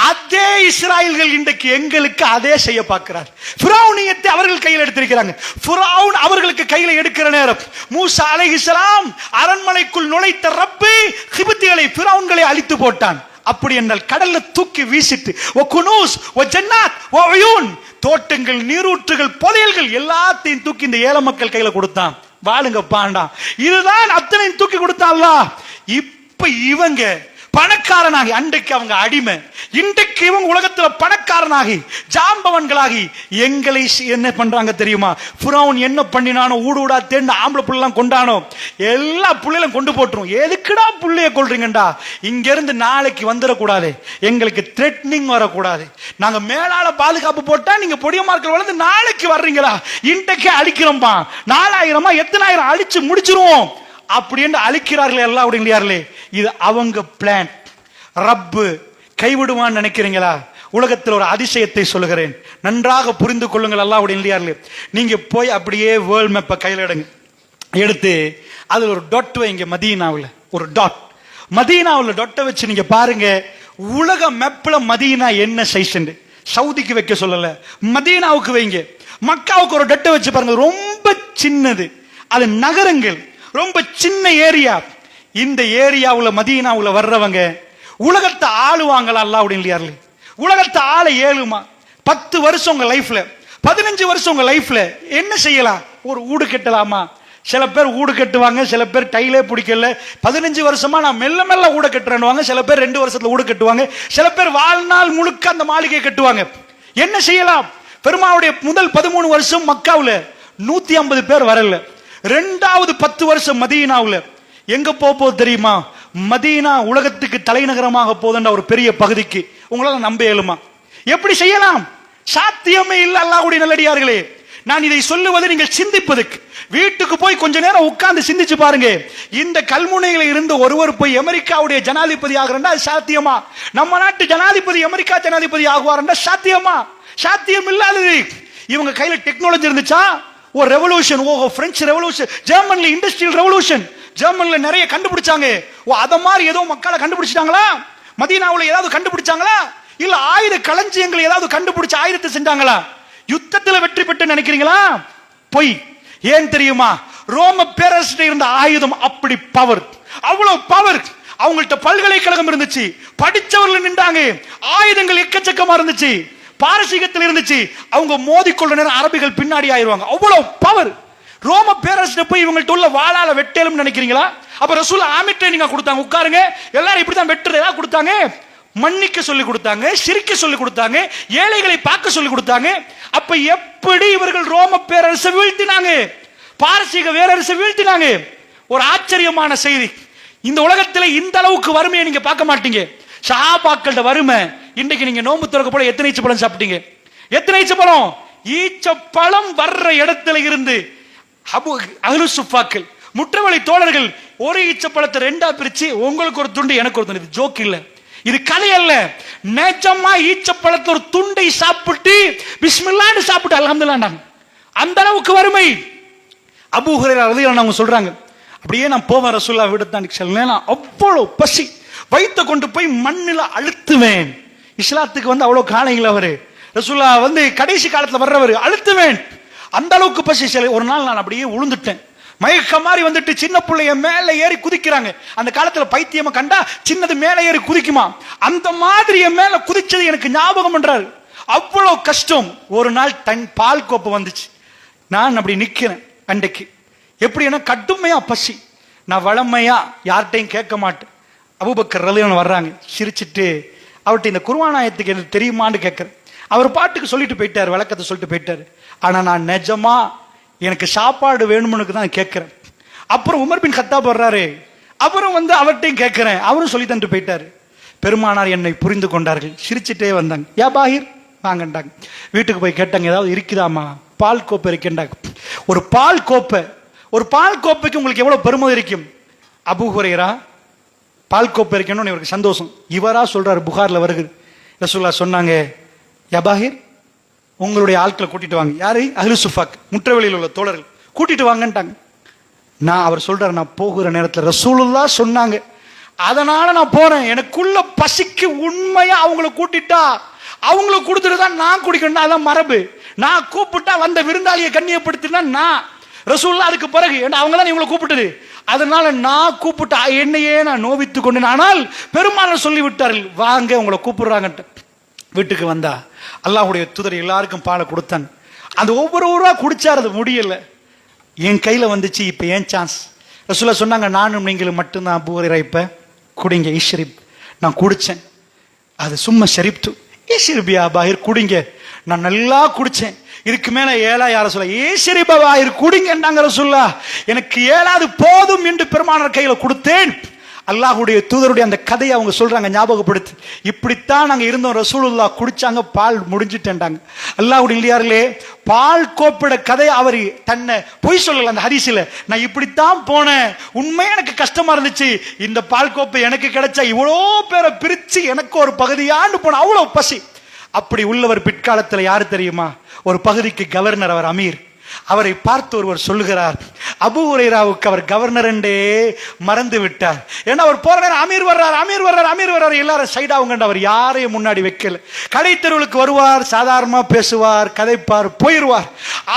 அதே இஸ்ராயல்கள் இன்றைக்கு எங்களுக்கு அதே செய்ய பார்க்கிறார். ஃபிரௌனியத்தை அவர்கள் கையில் எடுத்திருக்கிறாங்க. ஃபிரௌன் அவர்களுக்கு கையில் எடுக்கிற நேரம் மூசா அலைஹிஸ்ஸலாம் அரண்மனைக்குள் நுழைத்த ரப்பு கிப்திகளை ஃபிரௌன்களை அழித்து போட்டான். அப்படி என்றால் கடல்ல தூக்கி வீசிட்டு தோட்டங்கள், நீரூற்றுகள், புதையல்கள் எல்லாத்தையும் தூக்கி இந்த ஏழை மக்கள் கையில கொடுத்தான். வாழுங்க பாண்டா, இதுதான் அத்தனையும் தூக்கி கொடுத்தான்ல. இப்ப இவங்க பணக்காரனாகி, அன்றைக்கு அவங்க அடிமை, இன்றைக்கு இவங்க உலகத்துல பணக்காரனாகி ஜாம்பவன்களாகி எங்களை என்ன பண்றாங்க தெரியுமா? ஃபிரௌன் என்ன பண்ணினானோ, ஊடா தேர்ந்து ஆம்பளை புள்ளெல்லாம் கொண்டானோ எல்லா புள்ளையும் கொண்டு போட்டுரும். எதுக்குடா புள்ளைய கொள்றீங்கடா? இங்க இருந்து நாளைக்கு வந்துடக்கூடாது, எங்களுக்கு த்ரெட்னிங் வரக்கூடாது, நாங்க மேலால பாதுகாப்பு போட்டா நீங்க பொடிய மார்க்கல் வளர்ந்து நாளைக்கு வர்றீங்களா? இன்றைக்கே அழிக்கிறோம்பா, 4000 எத்தனாயிரம் அழிச்சு முடிச்சிருவோம் அப்படின்னு அழிக்கிறார்களே எல்லாம். அப்படிங்களே, இது அவங்க பிளான். ரப்பு கைவிடுவான்னு நினைக்கிறீங்களா? உலகத்தில் ஒரு அதிசயத்தை சொல்லுகிறேன், நன்றாக புரிந்து கொள்ளுங்கள். அல்லாஹ்வுடைய இல்லையார்களே, நீங்க போய் அப்படியே வேர்ல்ட் மேப்பை கையில் எடுத்து அதுல ஒரு டாட் வைங்க. மதீனாவில் ஒரு டாட், மதீனாவில் டாட்டை வச்சு நீங்க பாருங்க உலக மேப்ல மதீனா என்ன சைஸ். சவுதிக்கு வைக்க சொல்லல, மதீனாவுக்கு வைங்க. மக்காவுக்கு ஒரு டாட்டை வச்சு பாருங்க, ரொம்ப சின்னது. அது நகரங்கள், ரொம்ப சின்ன ஏரியா. இந்த ஏரியாவுல மதீனாவுல வர்றவங்க உலகத்தை ஆளுவாங்களா? அல்லாஹ்வுடைய இல்லையார்களே, உலகத்தை ஆள ஏழுமா? 10 வருஷம் உங்க லைஃப்ல, 15 வருஷம் உங்க லைஃப்ல என்ன செய்யலாம்? ஒரு ஊடு கட்டலாமா? சில பேர் ஊடு கட்டுவாங்க, சில பேர் டைலே பிடிக்கல, 15 வருஷமா நான் மெல்ல மெல்ல ஊட கட்டுறேன்னுவாங்க. சில பேர் 2 வருஷத்துல ஊடு கட்டுவாங்க. சில பேர் வாழ்நாள் முழுக்க அந்த மாளிகை கட்டுவாங்க. என்ன செய்யலாம்? பெருமாவுடைய முதல் 13 வருஷம் மக்காவுல 150 பேர் வரல. 2வது 10 வருஷம் மதீனாவுல எங்க போகுது தெரியுமா? மதீனா உலகத்துக்கு தலைநகரமாக போதுன்ற ஒரு பெரிய பகுதிக்கு. உங்களால நம்ப இயலுமா? எப்படி செய்யலாம்? சாத்தியமே இல்லை. அல்லாஹ்வுடைய நல்லடியார்களே, நான் இதை சொல்லுவது நீங்கள் சிந்திப்பதற்கு. வீட்டுக்கு போய் கொஞ்ச நேரம் உட்கார்ந்து சிந்திச்சு பாருங்க. இந்த கல்முனையில இருந்து ஒருவர் போய் அமெரிக்காவுடைய ஜனாதிபதி ஆகிறா சாத்தியமா? நம்ம நாட்டு ஜனாதிபதி அமெரிக்கா ஜனாதிபதி ஆகுவார்னா சாத்தியமா? சாத்தியம் இல்லாதது. இவங்க கையில டெக்னாலஜி இருந்துச்சா? ஒரு ரெவல்யூஷன், பிரெஞ்சு ரெவல்யூஷன், ஜெர்மன்ல இண்டஸ்ட்ரியல் ரெவல்யூஷன், ஜெர்மன்ல நிறைய கண்டுபிடிச்சாங்க. அத மாதிரி ஏதோ மக்களை கண்டுபிடிச்சிட்டாங்களா? மதீனாவுல ஏதாவது கண்டுபிடிச்சாங்களா? இல்ல ஆயுத களஞ்சியங்கள் ஏதாவது கண்டுபிடிச்சு ஆயுதத்தை செஞ்சாங்களா? யுத்தத்தில் வெற்றி பெற்று நினைக்கிறீங்களா? பொய். ஏன் தெரியுமா? ரோம பேரரசு இருந்த ஆயுதம் அப்படி பவர், அவ்வளவு பவர். அவங்கள்ட்ட பல்கலைக்கழகம் இருந்துச்சு, படிச்சவர்கள் நின்றாங்க, ஆயுதங்கள் எக்கச்சக்கமா இருந்துச்சு, பாரசீகத்தில் இருந்துச்சு. அவங்க மோதிக்கொள்ள நேரம் அரபிகள் பின்னாடி ஆயிருவாங்க, அவ்வளவு பவர். ரோம பேரரசு போய் இவங்கள்ட்ட உள்ள வாளால வெட்டலும் நினைக்கிறீங்களா? அப்ப ரசூல் ஆர்மி ட்ரைனிங் கொடுத்தாங்க, உட்காருங்க எல்லாரும் இப்படிதான் வெட்டுறதா கொடுத்தாங்க. மன்னிக்க சொல்லி கொடுத்தாங்க, சிரிக்க சொல்லி கொடுத்தாங்க, ஏழைகளை பார்க்க சொல்லி கொடுத்தாங்க. அப்ப எப்படி இவர்கள் ரோம பேரரசை வீழ்த்தினாங்க, பாரசீக பேரரசை வீழ்த்தினாங்க? ஒரு ஆச்சரியமான செய்தி. இந்த உலகத்தில் இந்த அளவுக்கு வறுமையை நீங்க பார்க்க மாட்டீங்க. சஹாபாக்களோட வறுமை. இன்றைக்கு நீங்க நோம்பு திறக்க போல எத்தனை ஈச்சப்பழம் சாப்பிட்டீங்க? எத்தனை ஈச்சப்பழம்? ஈச்சப்பழம் வர்ற இடத்துல இருந்து அஹ்லு சுஃபாக்கள், முற்றவழி தோழர்கள் ஒரு ஈச்சப்பழத்தை ரெண்டா பிரிச்சு உங்களுக்கு ஒரு துண்டு எனக்கு ஒரு துண்டு. இது ஜோக் இல்ல, இது கதை அல்ல, நிஜமா ஈச்சப்பழத்தை ஒரு துண்டை சாப்பிட்டு பிஸ்மில்லான்னு சாப்பிட்டு அல்ஹம்துலில்லாஹ். அந்த அளவுக்கு வறுமை. அபூ ஹுரைரா ரலியல்லாஹு அன்ஹு சொல்றாங்க, அப்படியே நான் போவேன் ரசூலுல்லாஹ் வீடு தாண்டி செல்லேன், அவ்வளவு பசி, வயிற்ற கொண்டு போய் மண்ணில அழுத்துவேன். இஸ்லாத்துக்கு வந்து அவ்வளவு காலையில் அவரு ரசூலுல்லாஹ் வந்து கடைசி காலத்துல வர்றவர், அழுத்துவேன், அந்த அளவுக்கு பசி. ஒரு நாள் நான் அப்படியே உளுந்துட்டேன், மயக்க மாதிரி வந்துட்டு சின்ன பிள்ளைய மேல ஏறி குதிக்கிறாங்க. அந்த காலத்துல பைத்தியமா கண்டா சின்னது மேல ஏறி குதிக்குமா, அந்த மாதிரி என் மேல குதிச்சது எனக்கு ஞாபகம் பண்றாரு. அவ்வளவு கஷ்டம். ஒரு நாள் பால் கோப்பை வந்துச்சு, நான் அப்படி நிக்கிறேன். அன்றைக்கு எப்படின்னா கடுமையா பசி, நான் வளமையா யார்கிட்டையும் கேட்க மாட்டேன். அபூபக்கர் ரலியல்லாஹு வர்றாங்க, சிரிச்சிட்டு அவர்கிட்ட இந்த குர்ஆன் ஆயத்துக்கு எனக்கு தெரியுமான்னு கேட்கிறேன். அவர் பாட்டுக்கு சொல்லிட்டு போயிட்டாரு, விளக்கத்தை சொல்லிட்டு போயிட்டாரு. ஆனா நான் நிஜமா எனக்கு சாப்பாடு வேணும்னு தான் கேட்கிறேன். அப்புறம் உமர் பின் கத்தாப் வர்றாரு, அவரும் வந்து அவர்கிட்டையும் கேட்கிறேன், அவரும் சொல்லி தந்துட்டு போயிட்டாரு. பெருமானார் என்னை புரிந்து கொண்டார்கள், சிரிச்சுட்டே வந்தாங்க. யா பாஹிர் வாங்கண்டாங்க. வீட்டுக்கு போய் கேட்டாங்க, ஏதாவது இருக்குதாமா? பால் கோப்பை இருக்கின்றாங்க. ஒரு பால் கோப்பை, ஒரு பால் கோப்பைக்கு உங்களுக்கு எவ்வளவு பெருமை இருக்கும்? அபூ ஹுரைரா பால் கோப்பை இருக்கணும்னு இவருக்கு சந்தோஷம். இவரா சொல்றாரு, புகார்ல வருகிறது. ரசூலுல்லாஹ் சொன்னாங்க, யா பாஹிர் உங்களுடைய ஆட்களை கூட்டிட்டு வாங்க. யாரு? அஹ்லு சுஃபாக், முற்றவெளியில் உள்ள தோழர்கள் கூட்டிட்டு வாங்கன்ட்டாங்க. நான் அவர் சொல்றாரு, நான் போகிற நேரத்தில் ரசூலுல்லாஹ் சொன்னாங்க, அதனால நான் போறேன். எனக்குள்ள பசிக்கு உண்மையா அவங்கள கூட்டிட்டா அவங்களுக்கு கொடுத்துட்டு தான் நான் குடிக்கணும், அதான் மரபு. நான் கூப்பிட்டா வந்த விருந்தாளியை கண்ணியப்படுத்தினா நான் ரசூலுல்லாஹ் அதுக்கு பிறகு அவங்க தான் இவங்களை கூப்பிட்டது, அதனால நான் கூப்பிட்டா என்னையே நான் நோவித்து கொண்டேன். ஆனால் பெருமானார் சொல்லி விட்டார்கள், வாங்க உங்களை கூப்பிடுறாங்கன்ட்டு. வீட்டுக்கு வந்தா அல்லாஹ்வுடைய தூதர் எல்லாருக்கும் பாலை கொடுத்தாங்க. அந்த ஒவ்வொருவரா குடிச்சார், அது முடியல, என் கையில வந்துச்சு. இப்ப ஏன் சான்ஸ்? ரசூலுல்லாஹ் சொன்னாங்க, நானும் நீங்களும் மட்டும்தான் அபூ ஹுரைரா, இப்ப குடிங்க இஷ்ரிப். நான் குடிச்சேன், அது சும்மா ஷரிப்து இஷ்ரிபியா பாஹிர், குடிங்க. நான் நல்லா குடிச்சேன், இதுக்கு மேல ஏழா யார சொல்ல ஈஸ்வரிபா பாஹிர் குடிங்கன்றாங்க ரசூலுல்லாஹ். எனக்கு ஏழாவது போதும் என்று பெருமானார் கையில கொடுத்தேன். அல்லாஹ்வுடைய தூதருடைய அந்த கதையை அவங்க சொல்றாங்க, ஞாபகப்படுத்தி, இப்படித்தான் நாங்க இருந்தோம், ரசூலுல்லாஹ் குடிச்சாங்க, பால் முடிஞ்சிட்டேன்டாங்க. அல்லாஹ்வுடைய இல்லையார்களே, பால் கோப்பிட கதை அவர் தன்னை பொய் சொல்லல. அந்த ஹதீஸ்ல, நான் இப்படித்தான் போனேன், உண்மையா எனக்கு கஷ்டமா இருந்துச்சு, இந்த பால் கோப்பை எனக்கு கிடைச்சா இவ்வளோ பேரை பிரிச்சு எனக்கு ஒரு பகுதியாண்டு போன, அவ்வளவு பசி. அப்படி உள்ளவர் பிற்காலத்தில் யாரு தெரியுமா? ஒரு பகுதிக்கு கவர்னர், அவர் அமீர். அவரை பார்த்து ஒருவர் சொல்லுகிறார், அபூ ஹுரைராவுக்கு அவர் கவர்னர் என்றே மறந்து விட்டார். ஏன்னா அவர் போற நேரம் அமீர் வர்றார், அமீர் வர்றார், அமீர் வர்றார், எல்லாரும் சைடாவுங்க. அவர் யாரையும் முன்னாடி வைக்கல. கடை தெருவுக்கு வருவார், சாதாரணமா பேசுவார், கதைப்பார், போயிருவார்.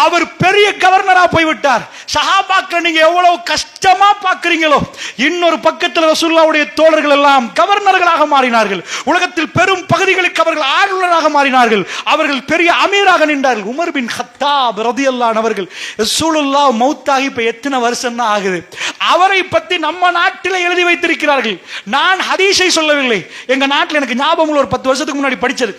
அவர் பெரிய கவர்னரா போய்விட்டார். சஹாபாக்கள் நீங்க எவ்வளவு கஷ்டமா பாக்குறீங்களோ, இன்னொரு பக்கத்தில் ரசூலுல்லாஹ்வுடைய தோழர்கள் எல்லாம் கவர்னர்களாக மாறினார்கள். உலகத்தில் பெரும் பகுதிகளுக்கு அவர்கள் ஆளுநராக மாறினார்கள். அவர்கள் பெரிய அமீராக நின்றார்கள். உமர் பின் கத்தாப் ரலியல்லாஹு அவர்கள் ரசூலுல்லாஹ் மௌத்தாகி இப்ப எத்தனை வருஷம் தான் ஆகுது, அவரை பத்தி நம்ம நாட்டில் எழுதி வைத்திருக்கிறார்கள். நான் ஹதீஸை சொல்லவில்லை, எங்க நாட்டில் எனக்கு ஞாபகம் உள்ள ஒரு 10 வருஷத்துக்கு முன்னாடி படிச்சது.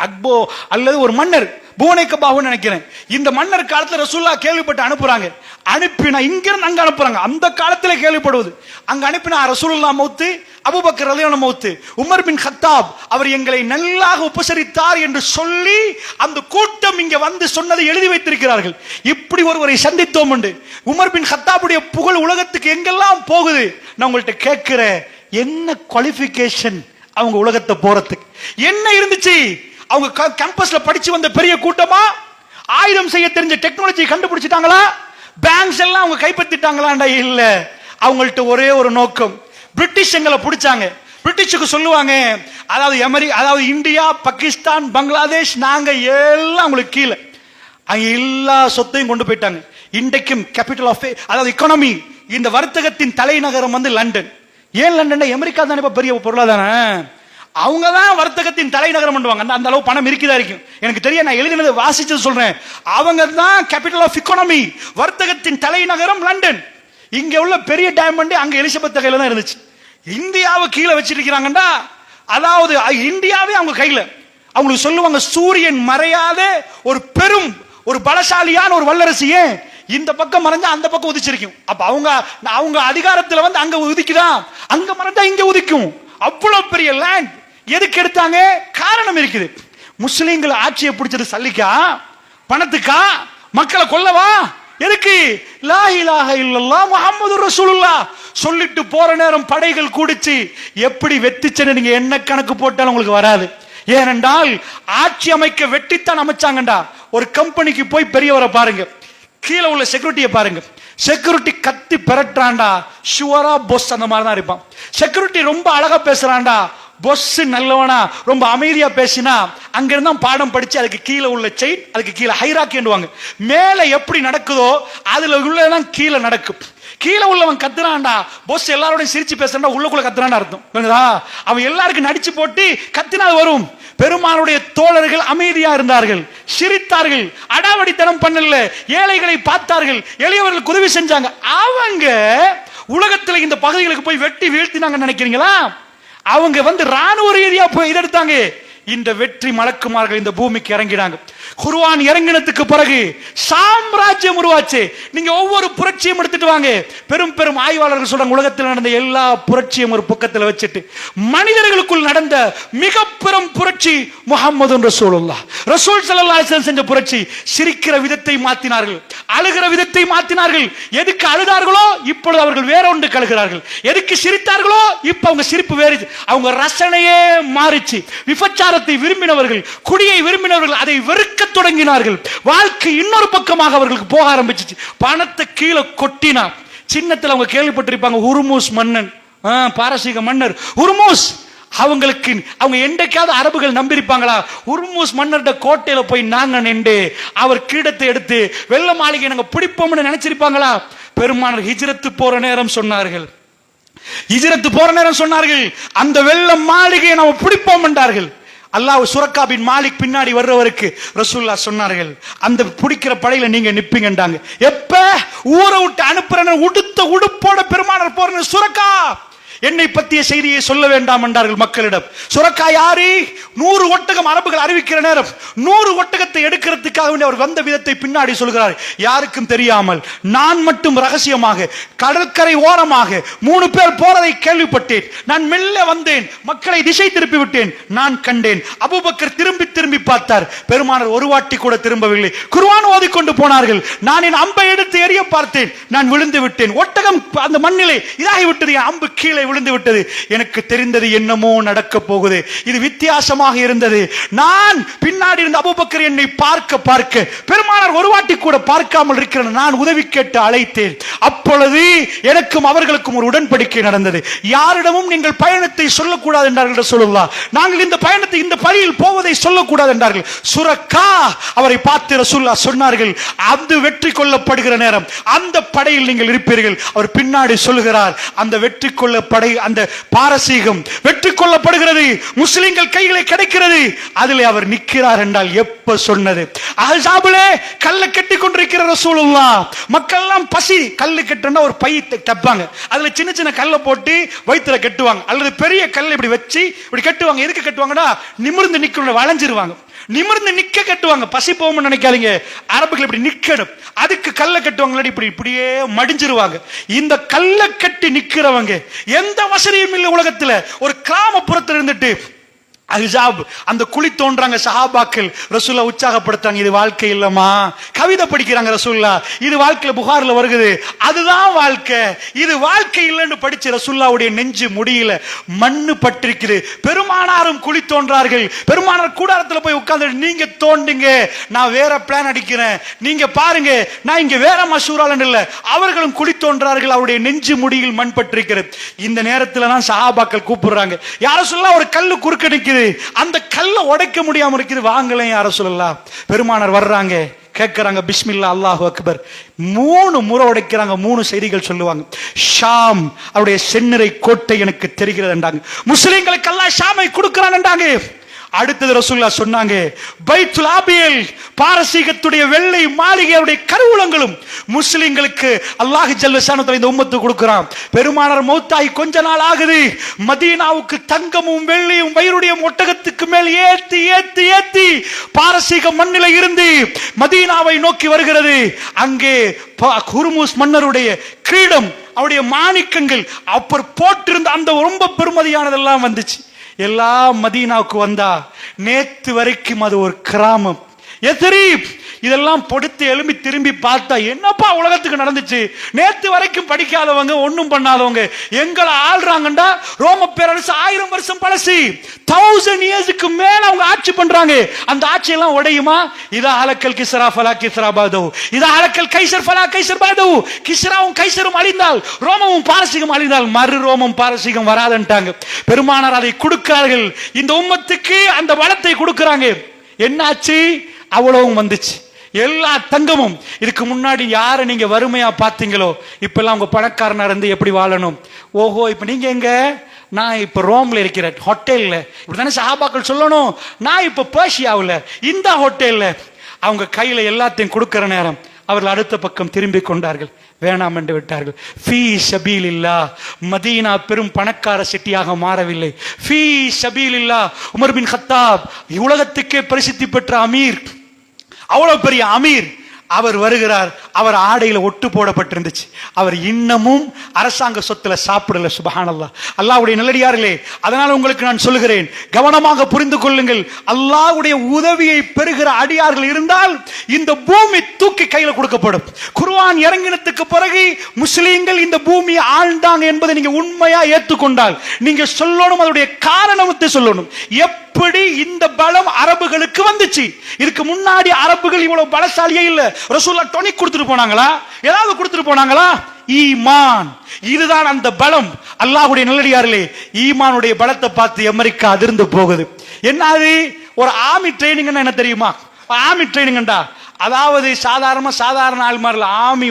அக்போ அல்லது ஒரு மன்னர், பூனைக்கபாவுன்னு நினைக்கிறேன். இந்த மன்னர் காலத்தில் ரசூலுல்லாஹ் கேள்விப்பட்டு அனுப்புறாங்க. அனுப்பினா இங்கிருந்து அங்க அனுப்புறாங்க. அந்த காலத்தில் கேள்விப்படுவது, அங்க அனுப்பினா ரசூலுல்லாஹ் மௌத்து, அபூபக்கர் ரலியல்லாஹு மௌத்து, உமர் பின் கத்தாப் அவர் எங்களை நல்லாக உபசரித்தார் என்று சொல்லி அந்த கூட்டம் இங்க வந்து சொன்னதை எழுதி வைத்திருக்கிறார்கள். இப்படி ஒருவரை சந்தித்தோம் உண்டு. உமர் பின் கத்தாபுடைய புகழ் உலகத்துக்கு எங்கெல்லாம் போகுது. நான் உங்கள்கிட்ட கேட்கிறேன், என்ன குவாலிஃபிகேஷன் அவங்க உலகத்தை போறதுக்கு என்ன இருந்துச்சு? அவங்க கேம்பஸ்ல படிச்சு வந்த பெரிய கூட்டமா? ஆயுதம் செய்ய தெரிஞ்ச டெக்னாலஜி கண்டுபிடிச்சிட்டாங்களா? பேங்க்ஸ் எல்லாம் அவங்க கைப்பற்றிட்டாங்களா? இல்ல. அவங்கள்ட்ட ஒரே ஒரு நோக்கம், பிரிட்டிஷ் எங்களை பிடிச்சாங்க. பிரிட்டிஷுக்கு சொல்லுவாங்க, அதாவது இந்தியா, பாகிஸ்தான், பங்களாதேஷ், நாங்க எல்லாம் உங்களுக்கு கீழே. அங்க எல்லா சொத்தையும் கொண்டு போயிட்டாங்க. இன்றைக்கும் கேபிட்டல் ஆஃப் அதாவது எக்கானமி, இந்த வர்த்தகத்தின் தலைநகரம் வந்து லண்டன். ஏன் லண்டன்? அமெரிக்கா தானே இப்ப பெரிய பொருளாதாரம். அவங்க தான் வர்த்தகத்தின் தலைநகரம் பண்ணுவாங்க. அந்த அளவு பணம் இருக்குதா இருக்கும் எனக்கு தெரியும். நான் எழுதினது வாசிச்சு சொல்றேன். அவங்க தான் கேபிட்டல் ஆஃப் எக்கானமி, வர்த்தகத்தின் தலைநகரம் லண்டன். இங்க உள்ள பெரிய டைமண்ட் அங்க எலிசபெத் கையில தான் இருந்துச்சு. இந்தியாவை கீழே வச்சிருக்கிறாங்கடா, அதாவது இந்தியாவே அவங்க கையில. அவங்களுக்கு சொல்லுவாங்க சூரியன் மறையாத ஒரு பெரும் ஒரு பலசாலியான ஒரு வல்லரசியே இந்த பக்கம் மறைஞ்சா அந்த பக்கம் உதிச்சிருக்கும். அப்ப அவங்க அதிகாரத்துல வந்து அங்க உதிக்குதான், அங்க மறைஞ்சா இங்க உதிக்கும். அவ்வளவு பெரிய லேண்ட். எதுக்கு எடுத்தாங்க? காரணம் இருக்குது. முஸ்லிம்கள் ஆட்சியை பிடிச்சது சல்லிக்கா, பணத்துக்கா, மக்களை கொல்லவா? எதுக்கு? லா இலாஹ இல்லல்லாஹ் முஹம்மது ரசூலுல்லாஹ் சொல்லிட்டு போற நேரம் படைகள் கூடிச்சு. எப்படி வெத்திச்சன்னு நீங்க என்ன கணக்கு போட்டாலும் உங்களுக்கு வராது. ஏனென்றால் ஆட்சி அமைக்க வெட்டித்தான் அமைச்சாங்கண்டா. ஒரு கம்பெனிக்கு போய் பெரியவரை பாருங்க, கீழே உள்ள செக்யூரிட்டியை பாருங்க. செக்யூரிட்டி கத்தி பெறட்டான்டா, ஷுவரா பொஸ் அந்த மாதிரி தான் இருப்பான். செக்யூரிட்டி ரொம்ப அழகா பேசுறான்டா, பொஸ் நல்லவனா ரொம்ப அமைதியா பேசினா அங்க இருந்தா பாடம் படிச்சு அதுக்கு கீழே உள்ள செயின், அதுக்கு கீழே ஹைராக்கிடுவாங்க. மேல எப்படி நடக்குதோ அதுல உள்ளதான் கீழே நடக்கும். கீழே உள்ளவன் கத்துறான்டா, பொஸ் எல்லாரோடையும் சிரிச்சு பேசுறா, உள்ளுக்குள்ள கத்துறான்னு அர்த்தம். அவன் எல்லாருக்கும் நடிச்சு போட்டு கத்தினால் வரும். பெருமானுடைய தோழர்கள் அமைதியா இருந்தார்கள், சிரித்தார்கள், அடாவடித்தனம் பண்ணல, ஏழைகளை பார்த்தார்கள், எளியவர்களுக்கு உதவி செஞ்சாங்க. அவங்க உலகத்துல இந்த பகுதிகளுக்கு போய் வெட்டி வீழ்த்தினாங்க நினைக்கிறீங்களா? அவங்க வந்து ராணுவ ரீதியா போய் இதெடுத்தாங்க. இந்த வெற்றி மலக்குமார்கள் இந்த பூமிக்கு இறங்கினாங்க. குர்ஆன் இறங்கினதுக்கு பிறகு சாம்ராஜ்யம் உருவாச்சு. நீங்க ஒவ்வொரு புரட்சியும் எடுத்துட்டு வாங்க. பெரும் பெரும் ஆய்வாளர்கள் சொல்றாங்க, உலகத்தில் நடந்த எல்லா புரட்சியும் ஒரு பக்கத்தில் வச்சுட்டு மனிதர்களுக்குள் நடந்த மிக பெரும் புரட்சி முஹம்மது ரசூலுல்லாஹ். ரசூல் ஸல்லல்லாஹு அலைஹி வஸல்லம் செஞ்ச புரட்சி. சிரிக்கிற விதத்தை மாத்தினார்கள், அழுகிற விதத்தை மாத்தினார்கள். எதுக்கு அழுதார்களோ இப்பொழுது அவர்கள் வேற ஒன்று கழுகிறார்கள். எதுக்கு சிரித்தார்களோ இப்ப அவங்க சிரிப்பு வேறு. அவங்க ரசனையே மாறிச்சு. விபச்சாரத்தை விரும்பினவர்கள், குடியை விரும்பினவர்கள் அதை வெறுக்க தொடங்கினார்கள். வாழ்க்கை இன்னொரு பக்கமாக அவர்களுக்கு போக ஆரம்பிச்சிச்சு. பணத்தை கீழே கொட்டினார். சின்னத்தில் அவங்க கேள்விப்பட்டிருப்பாங்க, ஹுர்முஸ் மன்னன், பாரசீக மன்னர் ஹுர்முஸ். அவங்களுக்கு அவங்க என்றைக்காவது அரபுகள் நம்பியிருப்பாங்களா? ஹுர்முஸ் மன்னர்ட கோட்டையில போய் நாங்க நின்று அவர் கிரீடத்தை எடுத்து வெள்ள மாளிகை நாங்க பிடிப்போம்னு நினைச்சிருப்பாங்களா? பெருமானார் ஹிஜ்ரத்து போற நேரம் சொன்னார்கள், ஹிஜ்ரத்து போற நேரம் சொன்னார்கள், அந்த வெள்ள மாளிகையை நாம பிடிப்போம் என்றார்கள். அல்லாஹ் சுரக்கா பின் மாலிக் பின்னாடி வர்றவருக்கு ரசூலுல்லாஹ் சொன்னார்கள், அந்த பிடிக்கிற படையில நீங்க நிப்பீங்கன்றாங்க. எப்ப ஊரை விட்டு அனுப்புறன உடுத்த உடுப்போட பெருமானார் போற சுரக்கா என்னை பற்றிய செய்தியை சொல்ல வேண்டாம் என்றார்கள் மக்களிடம். சுரக்கா யாரு? 100 ஒட்டகம் அரபுகள் அறிவிக்கிற நேரம் 100 ஒட்டகத்தை எடுக்கிறதுக்காக அவர் வந்த விதத்தை பின்னாடி சொல்கிறார். யாருக்கும் தெரியாமல் நான் மட்டும் ரகசியமாக கடற்கரை ஓரமாக 3 பேர் போறதை கேள்விப்பட்டேன். நான் மெல்ல வந்தேன், மக்களை திசை திருப்பி விட்டேன். நான் கண்டேன், அபூபக்கர் திரும்பி திரும்பி பார்த்தார். பெருமானார் ஒரு வாட்டி கூட திரும்பவில்லை. குர்ஆன் ஓதிக்கொண்டு போனார்கள். நான் என் அம்பை எடுத்து எறிய பார்த்தேன், நான் விழுந்து விட்டேன். ஒட்டகம் அந்த மண்ணிலே இதாகி விட்டது, என் அம்பு கீழே விழுந்து விட்டது. எனக்கு தெரிந்தது என்னமோ நடக்க போகுது. இது வித்தியாசமாக இருந்தது. நான் பின்னாடி இருந்த அபூபக்கர் என்னை பார்க்க பார்க்க பெருமானார் ஒரு வாட்டி கூட பார்க்காமல் இருக்கிற நான் உதவி கேட்டு அழைத்தேன். அப்பொழுது எனக்கும் அவர்களுக்கும் ஒரு உடன்படிக்கை நடந்தது. யாரிடமும் நீங்கள் பயணத்தை சொல்லக்கூடாது என்றார்கள் ரசூலுல்லாஹ். நாங்கள் இந்த பயணத்தை இந்த பணியில் போவதை சொல்லக்கூடாது என்றார்கள். சுரக்கா அவரை பார்த்து ரசூலுல்லாஹ் சொன்னார்கள், அது வெற்றி கொள்ளப்படுகிற நேரம் அந்த படையில் நீங்கள் இருப்பீர்கள். அவர் பின்னாடி சொல்கிறார், அந்த வெற்றி கொள்ள படை அந்த பாரசீகம் வெற்றி கொள்ளப்படுகிறது, முஸ்லிம்கள் கைகளை கிடைக்கிறது. அதில் அவர் நிற்கிறார் என்றால் எப்ப சொன்னது? அஹ்ஸாபிலே கல்லை கட்டி கொண்டிருக்கிற ரசூலுல்லாஹ். மக்கள் எல்லாம் பசி, கல்லு கட்டுனா ஒரு பை தப்பாங்க, அதுல சின்ன சின்ன கல்லை போட்டு வயிற்றுல கட்டுவாங்க, அல்லது பெரிய கல்லை இப்படி வச்சு இப்படி கட்டுவாங்க. எதுக்கு கட்டுவாங்கன்னா நிமிர்ந்து நிக்கணும், வளைஞ்சிருவாங்க. நிமிர்ந்து நிக்க கட்டுவாங்க, பசி போகும்னு நினைக்காதீங்க. அரபுகள் இப்படி நிக்கணும், அதுக்கு கல்லை கட்டுவாங்க, இப்படி இப்படியே மடிஞ்சிருவாங்க. இந்த கல்லை கட்டி நிக்கிறவங்க எந்த வசதியும் இல்லை உலகத்துல. ஒரு கிராமப்புறத்தில் இருந்துட்டு அஹ்ஸாப் அந்த குழி தோன்றாங்க சஹாபாக்கள். ரசூலுல்லாஹ் உற்சாகப்படுத்தாங்க, இது வாழ்க்கை இல்லமா. கவிதை படிக்கிறாங்க ரசூலுல்லாஹ், இது வாழ்க்கையில புகார்ல வருகிறது, அதுதான் வாழ்க்கை, இது வாழ்க்கை இல்லைன்னு படிச்சு ரசூலுல்லாஹ்வுடைய நெஞ்சு முடியல, மண்ணு பட்டிருக்குது. பெருமானாரும் குழி தோன்றார்கள். பெருமானார் கூடாரத்துல போய் உட்கார்ந்து, நீங்க தோண்டுங்க, நான் வேற பிளான் அடிக்கிறேன், நீங்க பாருங்க, நான் இங்க வேற மஷூராலன்னு இல்ல. அவர்களும் குழி தோன்றார்கள், அவருடைய நெஞ்சு முடியில் மண் பட்டிருக்கிறது. இந்த நேரத்துல தான் சஹாபாக்கள் கூப்பிடுறாங்க, யார சொல்லலாம் ஒரு கல்லு குறுக்க நிக்குது, அந்த கல்லை உடைக்க முடியாம இருக்குது, வாங்கல யார சொல்லலாம். பெருமானார் வர்றாங்க, கேட்கிறாங்க, பிஸ்மில்லா அல்லாஹு அக்பர். 3 முறை உடைக்கிறாங்க. 3 செய்திகள் சொல்லுவாங்க. ஷாம் அவருடைய செந்நிறை கோட்டை எனக்கு தெரிகிறது என்றாங்க. முஸ்லிம்களுக்கு அல்லாஹ் ஷாமை கொடுக்கிறான் என்றாங்க. அடுத்தது ரசூலுல்லாஹ் சொன்னாங்க, பைத்துல் ஆபியல் பாரசீகத்துடைய வெள்ளை மாளிகையுடைய கருவூலங்களும் முஸ்லிம்களுக்கு அல்லாஹ் ஜல்ல ஷானு இந்த உம்மத்து கொடுக்கிறான். பெருமானார் மௌத்தாகி கொஞ்ச நாள் ஆகுது. மதீனாவுக்கு தங்கமும் வெள்ளியும் வைருடைய ஒட்டகத்துக்கு மேல் ஏத்தி ஏத்தி ஏத்தி பாரசீக மண்ணில இருந்து மதீனாவை நோக்கி வருகிறது. அங்கே ஹுர்முஸ் மன்னருடைய கிரீடம், அவருடைய மாணிக்கங்கள், அப்பர் போட்டிருந்த அந்த ரொம்ப பெருமதியானதெல்லாம் வந்துச்சு. எல்லாம் மதீனாவுக்கு வந்தா. நேத்து வரைக்கும் அது ஒரு கிராமம். எத்ரீப் இதெல்லாம் பொடுத்து எழும்பி திரும்பி பார்த்தா என்னப்பா உலகத்துக்கு நடந்துச்சு? நேத்து வரைக்கும் படிக்காதவங்க, ஒன்னும் பண்ணாதவங்க எங்களை ஆள்றாங்கண்டா. ரோம பேரரசு 1000 வருஷம் பழசு, 1000 இயர்ஸ்க்கு மேல அவங்க ஆட்சி பண்றாங்க. அந்த ஆட்சி எல்லாம் உடையுமா? இதா அலக்கல் கிஸ்ரா ஃபலா கிஸ்ரா பாதவு, இதா அலக்கல் கைசர் ஃபலா கைசர் பாதவு. கிஸ்ராவும் கைசரும் அழிந்தால், ரோமமும் பாரசீகம் அழிந்தால் மறு ரோமம் பாரசீகம் வராதுன்ட்டாங்க. பெருமானார் அதை கொடுக்கிறார்கள். இந்த உம்மத்துக்கு அந்த வளத்தை கொடுக்கிறாங்க. என்னாச்சு? அவ்வளவும் வந்துச்சு. எல்லா தங்கமும். இதுக்கு முன்னாடி யாரை நீங்க வறுமையா பாத்தீங்களோ, இப்பெல்லாம் உங்க பணக்காரனா இருந்து எப்படி வாழணும். ஓஹோ, இப்ப நீங்க எங்க? நான் இப்ப ரோம்ல இருக்கிறேன், ஹோட்டல்ல. இப்படித்தானே சஹாபாக்கள் சொல்லணும். நான் இப்ப பெர்ஷியாவில் இந்த ஹோட்டல்ல. அவங்க கையில எல்லாத்தையும் கொடுக்கிற நேரம் அவர்கள் அடுத்த பக்கம் திரும்பி கொண்டார்கள், வேணாம் என்று விட்டார்கள். ஃபீ ஸபீலில்லாஹ். மதீனா பெரும் பணக்கார சிட்டியாக மாறவில்லை. ஃபீ ஸபீலில்லாஹ். உமர் பின் கத்தாப் உலகத்துக்கே பிரசித்தி பெற்ற அமீர், அவ்வளவு பெரிய அமீர், அவர் வருகிறார். அவர் ஆடையில ஒட்டு போடப்பட்டிருந்துச்சு. அவர் இன்னமும் அரசாங்க சொத்துல சாப்பிடல. சுப்ஹானல்லாஹ். அல்லாஹ்வுடைய நல்லடியார்களே, அதனால உங்களுக்கு நான் சொல்லுகிறேன், கவனமாக புரிந்து கொள்ளுங்கள். அல்லாஹ்வுடைய உதவியை பெறுகிற அடியார்கள் இருந்தால் இந்த பூமி தூக்கி கையில கொடுக்கப்படும். குர்ஆன் இறங்கினதுக்கு பிறகு முஸ்லிம்கள் இந்த பூமியை ஆழ்ந்தாங்க என்பதை நீங்க உண்மையா ஏற்றுக்கொண்டால் நீங்க சொல்லணும், அதனுடைய காரணத்தை சொல்லணும். எப்படி இந்த பலம் அரபுகளுக்கு வந்துச்சு? இதுக்கு முன்னாடி அரபுகள் இவ்வளவு பலசாலியே இல்ல. ரசூலுல்லாஹ் டொனிக் கொடுத்துட்டு போனாங்களா? ஏதாவது கொடுத்துட்டு போனாங்களா? ஈமான். இதுதான் அந்த பலம். அல்லாஹ்வுடைய நல்லடியார்களே, ஈமானுடைய பலத்தை பார்த்து அமெரிக்கா அதிர்ந்து போகுது. என்னது? ஒரு ஆர்மி ட்ரைனிங் என்ன தெரியுமா? ஆர்மி ட்ரைனிங்டா, அதாவது சாதாரண ஆள் மாதிரி ஆர்மி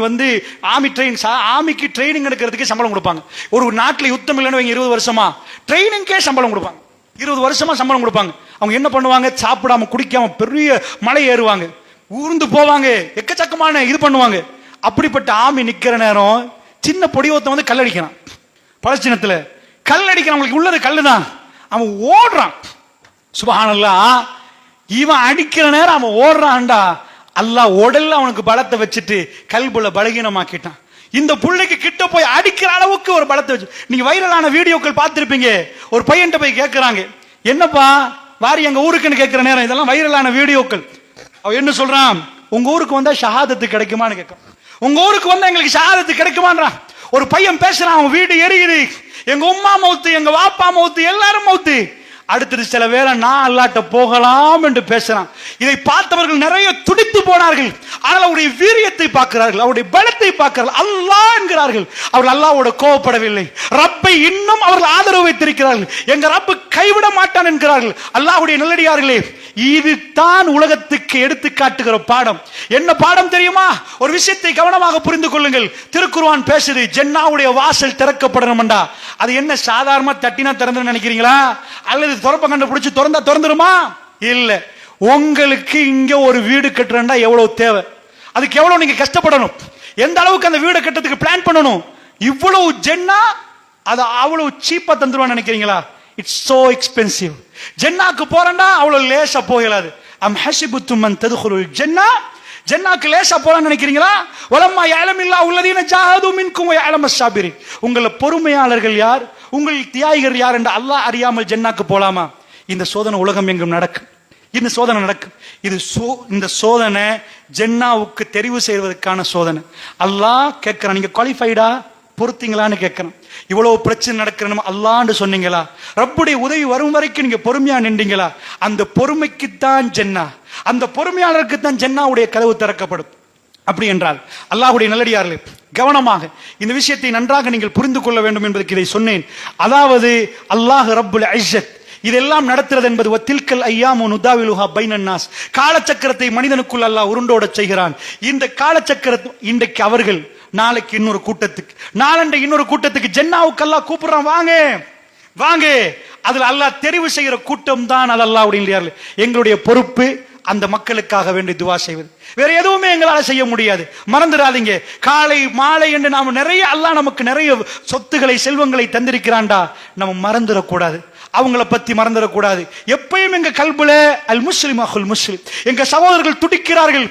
ஆர்மி ட்ரெயின், ஆர்மிக்கு ட்ரைனிங் எடுக்கிறதுக்கு சம்பளம் கொடுப்பாங்க. ஒரு நாட்டில் யுத்தம் இல்லைன்னு 20 வருஷமா ட்ரைனிங்கே சம்பளம் கொடுப்பாங்க. 20 வருஷமா சம்பளம் கொடுப்பாங்க. அவங்க என்ன பண்ணுவாங்க? சாப்பிடாம குடிக்காம பெரிய மலை ஏறுவாங்க, ஊர்ந்து போவாங்க, எக்கச்சக்கமான இது பண்ணுவாங்க. அப்படிப்பட்ட ஆமி நிக்கிற நேரம் சின்ன பொடியோத்த கல்லடிக்கிறான். பலஸ்தீனத்துல கல்லடிக்கிறான். அவங்களுக்கு உள்ளது கல்லுதான். அவன் ஓடுறான். சுப்ஹானல்லாஹ். இவன் அடிக்கிற நேரம் அவன் ஓடுறான்டா. அல்லாஹ் உடல்ல அவனுக்கு பலத்தை வச்சுட்டு கல்புல பலகீனமாக்கிட்டான். இந்த புள்ளைக்கு கிட்ட போய் அடிக்கிற அளவுக்கு ஒரு பலத்தை வச்சு. நீங்க வைரலான வீடியோக்கள் பார்த்திருப்பீங்க. ஒரு பையன்ட்ட போய் கேட்கிறாங்க, என்னப்பா வாரி எங்க ஊருக்குன்னு கேட்கிற நேரம். இதெல்லாம் வைரலான வீடியோக்கள். அவன் என்ன சொல்றான்? உங்க ஊருக்கு வந்தா ஷஹாதத்து கிடைக்குமான்னு கேட்கிறான். உங்க ஊருக்கு வந்தா எங்களுக்கு ஷஹாதத்து கிடைக்குமான்றான். ஒரு பையன் பேசுறான், அவன் வீடு எரியுது, எங்க உம்மா மௌத்து, எங்க வாப்பா மௌத்து, எல்லாரும் மௌத்து. அடுத்தது சில வேளை நான் அல்லாஹ்ட்ட போகலாம் என்று பேசுறான். இதை பார்த்தவர்கள் நிறைய துடித்து போனார்கள். ஆனால் அவருடைய வீரியத்தை பார்க்கிறார்கள், அவருடைய பலத்தை பார்க்கிறார்கள், அல்லாஹ் என்கிறார்கள். அவர்கள் அல்லாஹ்வோட கோபப்படவில்லை. ரப்பை இன்னும் அவர்கள் ஆதரவு வைத்திருக்கிறார்கள். எங்க ரப்பு கைவிட மாட்டான் என்கிறார்கள். அல்லாஹ்வுடைய நல்லடியார்களே, இதுதான் உலகத்துக்கு எடுத்து காட்டுகிற பாடம். என்ன பாடம் தெரியுமா? ஒரு விஷயத்தை கவனமாக புரிந்து கொள்ளுங்கள். திருக்குர்ஆன் பேசுது, ஜன்னாவுடைய வாசல் திறக்கப்படணும்டா. அது என்ன சாதாரணமா தட்டினா திறந்து நினைக்கிறீங்களா? அல்லது திறப்ப கண்டுபிடிச்சு திறந்தா திறந்துருமா? இல்ல. உங்களுக்கு இங்க ஒரு வீடு கட்டுறா எவ்வளவு தேவை, அதுக்கு எவ்வளவு நீங்க கஷ்டப்படணும், எந்த அளவுக்கு அந்த வீடு கட்டுறதுக்கு பிளான் பண்ணணும். இவ்வளவு ஜென்னா அது அவ்வளவு சீப்பா தந்துருவான்னு நினைக்கிறீங்களா? It's so expensive. ஜென்னாக்கு போறேன்டா அவ்வளவு லேசா போகலாது. அம் ஹஸிபுத்தும் மன் ததுகுலுல் ஜன்னா. ஜன்னாக்கு லேசா போறான்னு நினைக்கிறீங்களா? வலம்மா யஅலமில்லாஹு அல்லதீன ஜாஹது மின்கும் வ யஅலமஸ் ஸாபிரீன். உங்கள பொறுமையாளர்கள் யார், உங்கள் தியாகிகள் யார் என்று அல்லாஹ் அறியாமல் ஜன்னாக்கு போலாமா? இந்த சோதனை உலகம் எங்கும் நடக்கும். இந்த சோதனை நடக்கும். இந்த சோதனை ஜன்னாவுக்கு தெரிவு செய்வதற்கான சோதனை. அல்லாஹ் கேட்கிறான், நீங்க குவாலிஃபைடா, பொறுத்தீங்களான்னு கேட்கிறான். இவ்வளவு பிரச்சனை நடக்கணும் அல்லான்னு சொன்னீங்களா? ரப்புடைய உதவி வரும் வரைக்கும் நீங்க பொறுமையா நின்றீங்களா? அந்த பொறுமைக்குத்தான் ஜன்னா, அந்த பொறுமையாளருக்கு தான் ஜன்னாவுடைய கதவு திறக்கப்படும். அப்படி என்றால் அல்லாஹ்வுடைய நல்லடியார்களே, கவனமாக இந்த விஷயத்தை நன்றாக நீங்கள் புரிந்து கொள்ள வேண்டும் என்பதற்கு இதை சொன்னேன். அதாவது அல்லாஹ் ரப்புல் இஸ்ஸத் இதெல்லாம் நடத்துறது என்பது வத்தில்கல் ஐயாமு நுதாவிலுஹா பைனன் நாஸ். காலச்சக்கரத்தை மனிதனுக்குள் அல்லாஹ் உருண்டோட செய்கிறான். இந்த காலச்சக்கரத்தை இன்றைக்கு அவர்கள் நாளைக்கு இன்னொரு கூட்டத்துக்கு, நாளண்டை இன்னொரு கூட்டத்துக்கு ஜன்னாவுக்கு அல்லாஹ் கூப்பிடுறான், வாங்க வாங்க. அதுல அல்லாஹ் தெரிவு செய்கிற கூட்டம் தான் அது. அல்லாஹ்வுடைய எங்களுடைய பொறுப்பு அந்த மக்களுக்காக வேண்டி துவா செய்வது. வேற எதுவுமே எங்களால் செய்ய முடியாது. மறந்துடாதீங்க, காலை மாலை என்று நாம நிறைய, அல்லாஹ் நமக்கு நிறைய சொத்துக்களை செல்வங்களை தந்திருக்கிறான்டா, நம்ம மறந்துடக்கூடாது. அவங்கள பத்தி மறந்துடக்கூடாது. எப்பயும் எங்க கல்புல அல் முஸ்லிம் அஹுல் முஸ்லிம், எங்க சகோதரர்கள் துடிக்கிறார்கள்.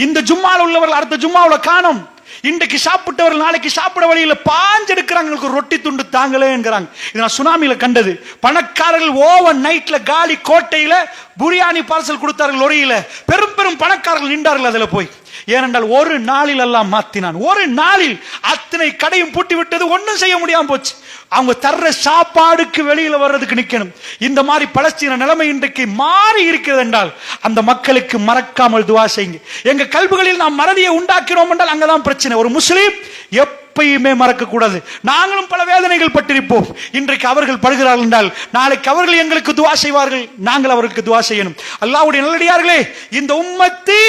இந்த ஜும்மால உள்ளவர்கள் அடுத்த ஜும்மாவுல காணோம். இன்றைக்கு சாப்பிட்டவர்கள் நாளைக்கு சாப்பிட வழியில பாஞ்செடுக்கிறாங்க, ரொட்டி துண்டு தாங்களே என்கிறாங்க. இது நான் சுனாமியில கண்டது. பணக்காரர்கள் ஓவன் நைட்ல காலி கோட்டையில புரியாணி பார்சல் கொடுத்தார்கள் லொரியில. பெரும் பெரும் பணக்காரர்கள் நின்றார்கள் அதுல போய். ஏனென்றால் ஒரு நாளில் எல்லாம் மாத்தினான். ஒரு நாளில் அத்தனை கடையும் பூட்டி விட்டது, ஒன்னும் செய்ய முடியாம போச்சு. அவங்க தர்ற சாப்பாடுக்கு வெளியில வர்றதுக்கு நிக்கணும். இந்த மாதிரி பலஸ்தீன நிலைமை இன்றைக்கு மாறி இருக்கிறது என்றால் அந்த மக்களுக்கு மறக்காமல் துவா செய்யுங்க. எங்க கல்விகளில் நாம் மறதியை உண்டாக்கிறோம் என்றால் அங்கதான் பிரச்சனை. ஒரு முஸ்லீம் எப்பயுமே மறக்க கூடாது. நாங்களும் பல வேதனைகள் பட்டிருப்போம். இன்றைக்கு அவர்கள் படுகிறார்கள் என்றால் நாளைக்கு அவர்கள் எங்களுக்கு துவா செய்வார்கள், நாங்கள் அவர்களுக்கு துவா செய்யணும். அல்லாஹ்வுடைய நல்லடியார்களே, இந்த உம்மத்து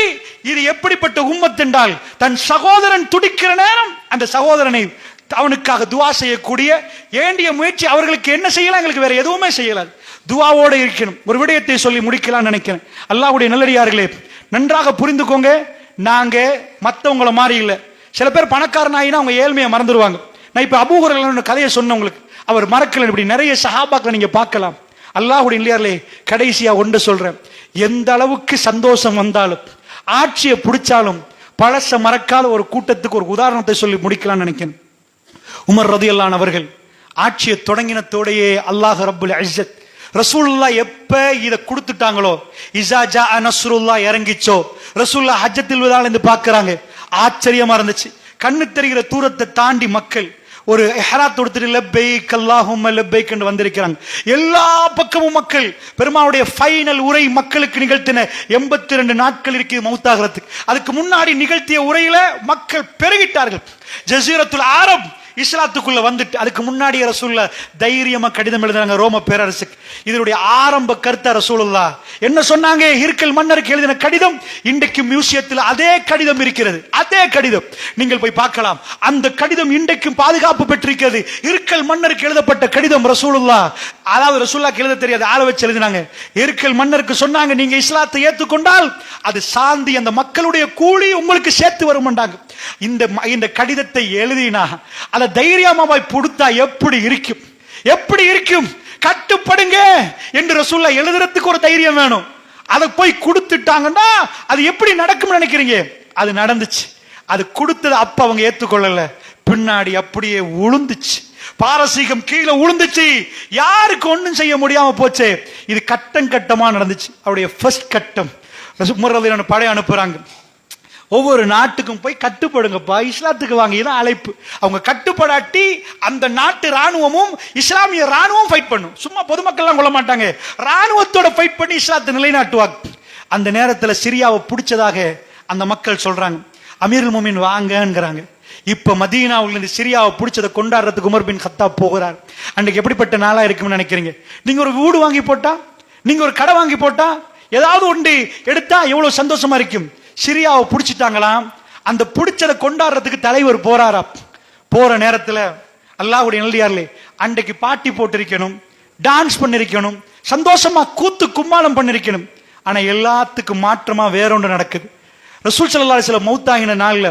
இது எப்படிப்பட்ட உம்மத் என்றால், தன் சகோதரன் துடிக்கிற நேரம் அந்த சகோதரனை அவனுக்காக துவா செய்யக்கூடிய ஏண்டிய முயற்சி அவர்களுக்கு என்ன செய்யலாம், எங்களுக்கு வேற எதுவுமே செய்யலாது. துவாவோட இருக்கணும். ஒரு விடயத்தை சொல்லி முடிக்கலாம் நினைக்கிறேன். அல்லாஹ்வுடைய நல்லடியார்களே, நன்றாக புரிந்துக்கோங்க, நாங்க மற்றவங்கள மாதிரி இல்லை. சில பேர் பணக்காரனாயினா அவங்க ஏழ்மையை மறந்துடுவாங்க. நான் இப்ப அபூ ஹுரைரா கதையை சொன்ன உங்களுக்கு, அவர் மறக்கல. இப்படி நிறைய சஹாபாக்களை நீங்க பார்க்கலாம். அல்லாஹ்வுடைய நல்லடியார்களே, கடைசியா ஒன்று சொல்றேன், எந்த அளவுக்கு சந்தோஷம் வந்தாலும் ஆட்சியை பிடிச்சாலும் பழச மறக்காத ஒரு கூட்டத்துக்கு ஒரு உதாரணத்தை சொல்லி முடிக்கலாம்னு நினைக்கிறேன். உமர் ரலியல்லாஹு அவர்கள் ஆட்சியை தொடங்கினத்தோடையே அல்லாஹ் ரப்புல் இஸ்ஸத் ரசூலுல்லாஹ் எப்ப இதை கொடுத்துட்டாங்களோ, இஸா ஜா நஸ்ருல்லாஹ் இறங்கிச்சோ, ரசூலுல்லாஹ் ஹஜ்ஜத்துல் வதால இருந்து பார்க்கறாங்க. ஆச்சரியமா இருந்துச்சு. கண்ணு தெரிகிற தூரத்தை தாண்டி மக்கள் ஒரு இஹ்ராத் கொடுத்துட்டு லப்பைக் அல்லாஹும்ம லப்பைக் என்று வந்திருக்கிறாங்க. எல்லா பக்கமும் மக்கள். பெருமாளுடைய ஃபைனல் உரை மக்களுக்கு நிகழ்த்தின 82 நாட்கள் இருக்குது மௌத்தாகிறதுக்கு. அதுக்கு முன்னாடி நிகழ்த்திய உரையில மக்கள் பெருகிட்டார்கள். ஜஸீரத்துல் அரப் இஸ்லாத்துக்குள்ள வந்துட்டு அதுக்கு முன்னாடி ரசூலுல்லாஹ் தைரியமா கடிதம் எழுதினாங்க ரோம பேரரசுக்கு. இதனுடைய ஆரம்ப கருத்தை ரசூலுல்லாஹ் என்ன சொன்னாங்க? ஹிர்கல் மன்னருக்கு எழுதின கடிதம் இன்றைக்கு மியூசியத்தில் அதே கடிதம் இருக்கிறது. அதே கடிதம் நீங்கள் போய் பார்க்கலாம். அந்த கடிதம் இன்றைக்கும் பாதுகாப்பு பெற்றிருக்கிறது. ஹிர்கல் மன்னருக்கு எழுதப்பட்ட கடிதம் ரசூலுல்லாஹ், அதாவது ரசூலுல்லாஹ் எழுத தெரியாது, ஆள வச்சு எழுதினாங்க. ஹிர்கல் மன்னருக்கு சொன்னாங்க, நீங்க இஸ்லாத்தை ஏற்றுக்கொண்டால் அது சாந்தி, அந்த மக்களுடைய கூலி உங்களுக்கு சேர்த்து வரும்ன்றாங்க. இந்த கடிதத்தை எழுதினா அத தைரியமா போய் கொடுத்தா எப்படி இருக்கும்? எப்படி இருக்கும்? கட்டுப்படுங்க என்று ரசூலுல்லாஹ் எழுதுறதுக்கு ஒரு தைரியம் வேணும். அதை போய் கொடுத்துட்டாங்கன்னா அது எப்படி நடக்கும் நினைக்கிறீங்க? அது நடந்துச்சு. அது கொடுத்தது அப்ப அவங்க ஏத்துக்கொள்ளல, பின்னாடி அப்படியே உளுந்துச்சு. பாரசீகம் கீழே உளுந்துச்சு. யாருக்கு ஒண்ணும் செய்ய முடியாம போச்சு. இது கட்டம் கட்டமா நடந்துச்சு. அவருடைய ஃபர்ஸ்ட் கட்டம் உமர் ரலியல்லாஹு அன்ஹு படை அனுப்புறாங்க. ஒவ்வொரு நாட்டுக்கும் போய் கட்டுப்படுங்கப்பா, இஸ்லாத்துக்கு வாங்க, இதான் அழைப்பு. அவங்க கட்டுப்படாட்டி அந்த நாட்டு ராணுவமும் இஸ்லாமிய ராணுவம் ஃபைட் பண்ணும். சும்மா பொதுமக்கள்லாம் கொள்ள மாட்டாங்க, ராணுவத்தோட ஃபைட் பண்ணி இஸ்லாத்தை நிலைநாட்டுவாங்க. அந்த நேரத்தில் சிரியாவை பிடிச்சதாக அந்த மக்கள் சொல்றாங்க. அமீருல் மோமின் வாங்கங்கிறாங்க. இப்ப மதீனாவுல இருந்து சிரியாவை பிடிச்சதை கொண்டாடுறதுக்கு உமர் பின் கத்தாப் போகிறார். அன்றைக்கு எப்படிப்பட்ட நாளா இருக்கும்னு நினைக்கிறீங்க? நீங்க ஒரு வீடு வாங்கி போட்டா, நீங்க ஒரு கடை வாங்கி போட்டா, ஏதாவது ஒன்று எடுத்தா எவ்வளவு சந்தோஷமா இருக்கும். சிரியாவை பிடிச்சிட்டாங்களாம். அந்த பிடிச்சதை கொண்டாடுறதுக்கு தலைவர் போறாரா. போற நேரத்துல அல்லாஹ்வுடைய நல்லடியார்களே, அன்றைக்கு பாட்டி போட்டிருக்கணும், டான்ஸ் பண்ணிருக்கணும், சந்தோஷமா கூத்து கும்மாளம் பண்ணிருக்கணும். ஆனா எல்லாத்துக்கும் மாற்றமா வேற ஒன்று நடக்குது. ரசூல் ஸல்லல்லாஹு அலைஹி வஸல்லம் மௌத்தாகின நாள்ல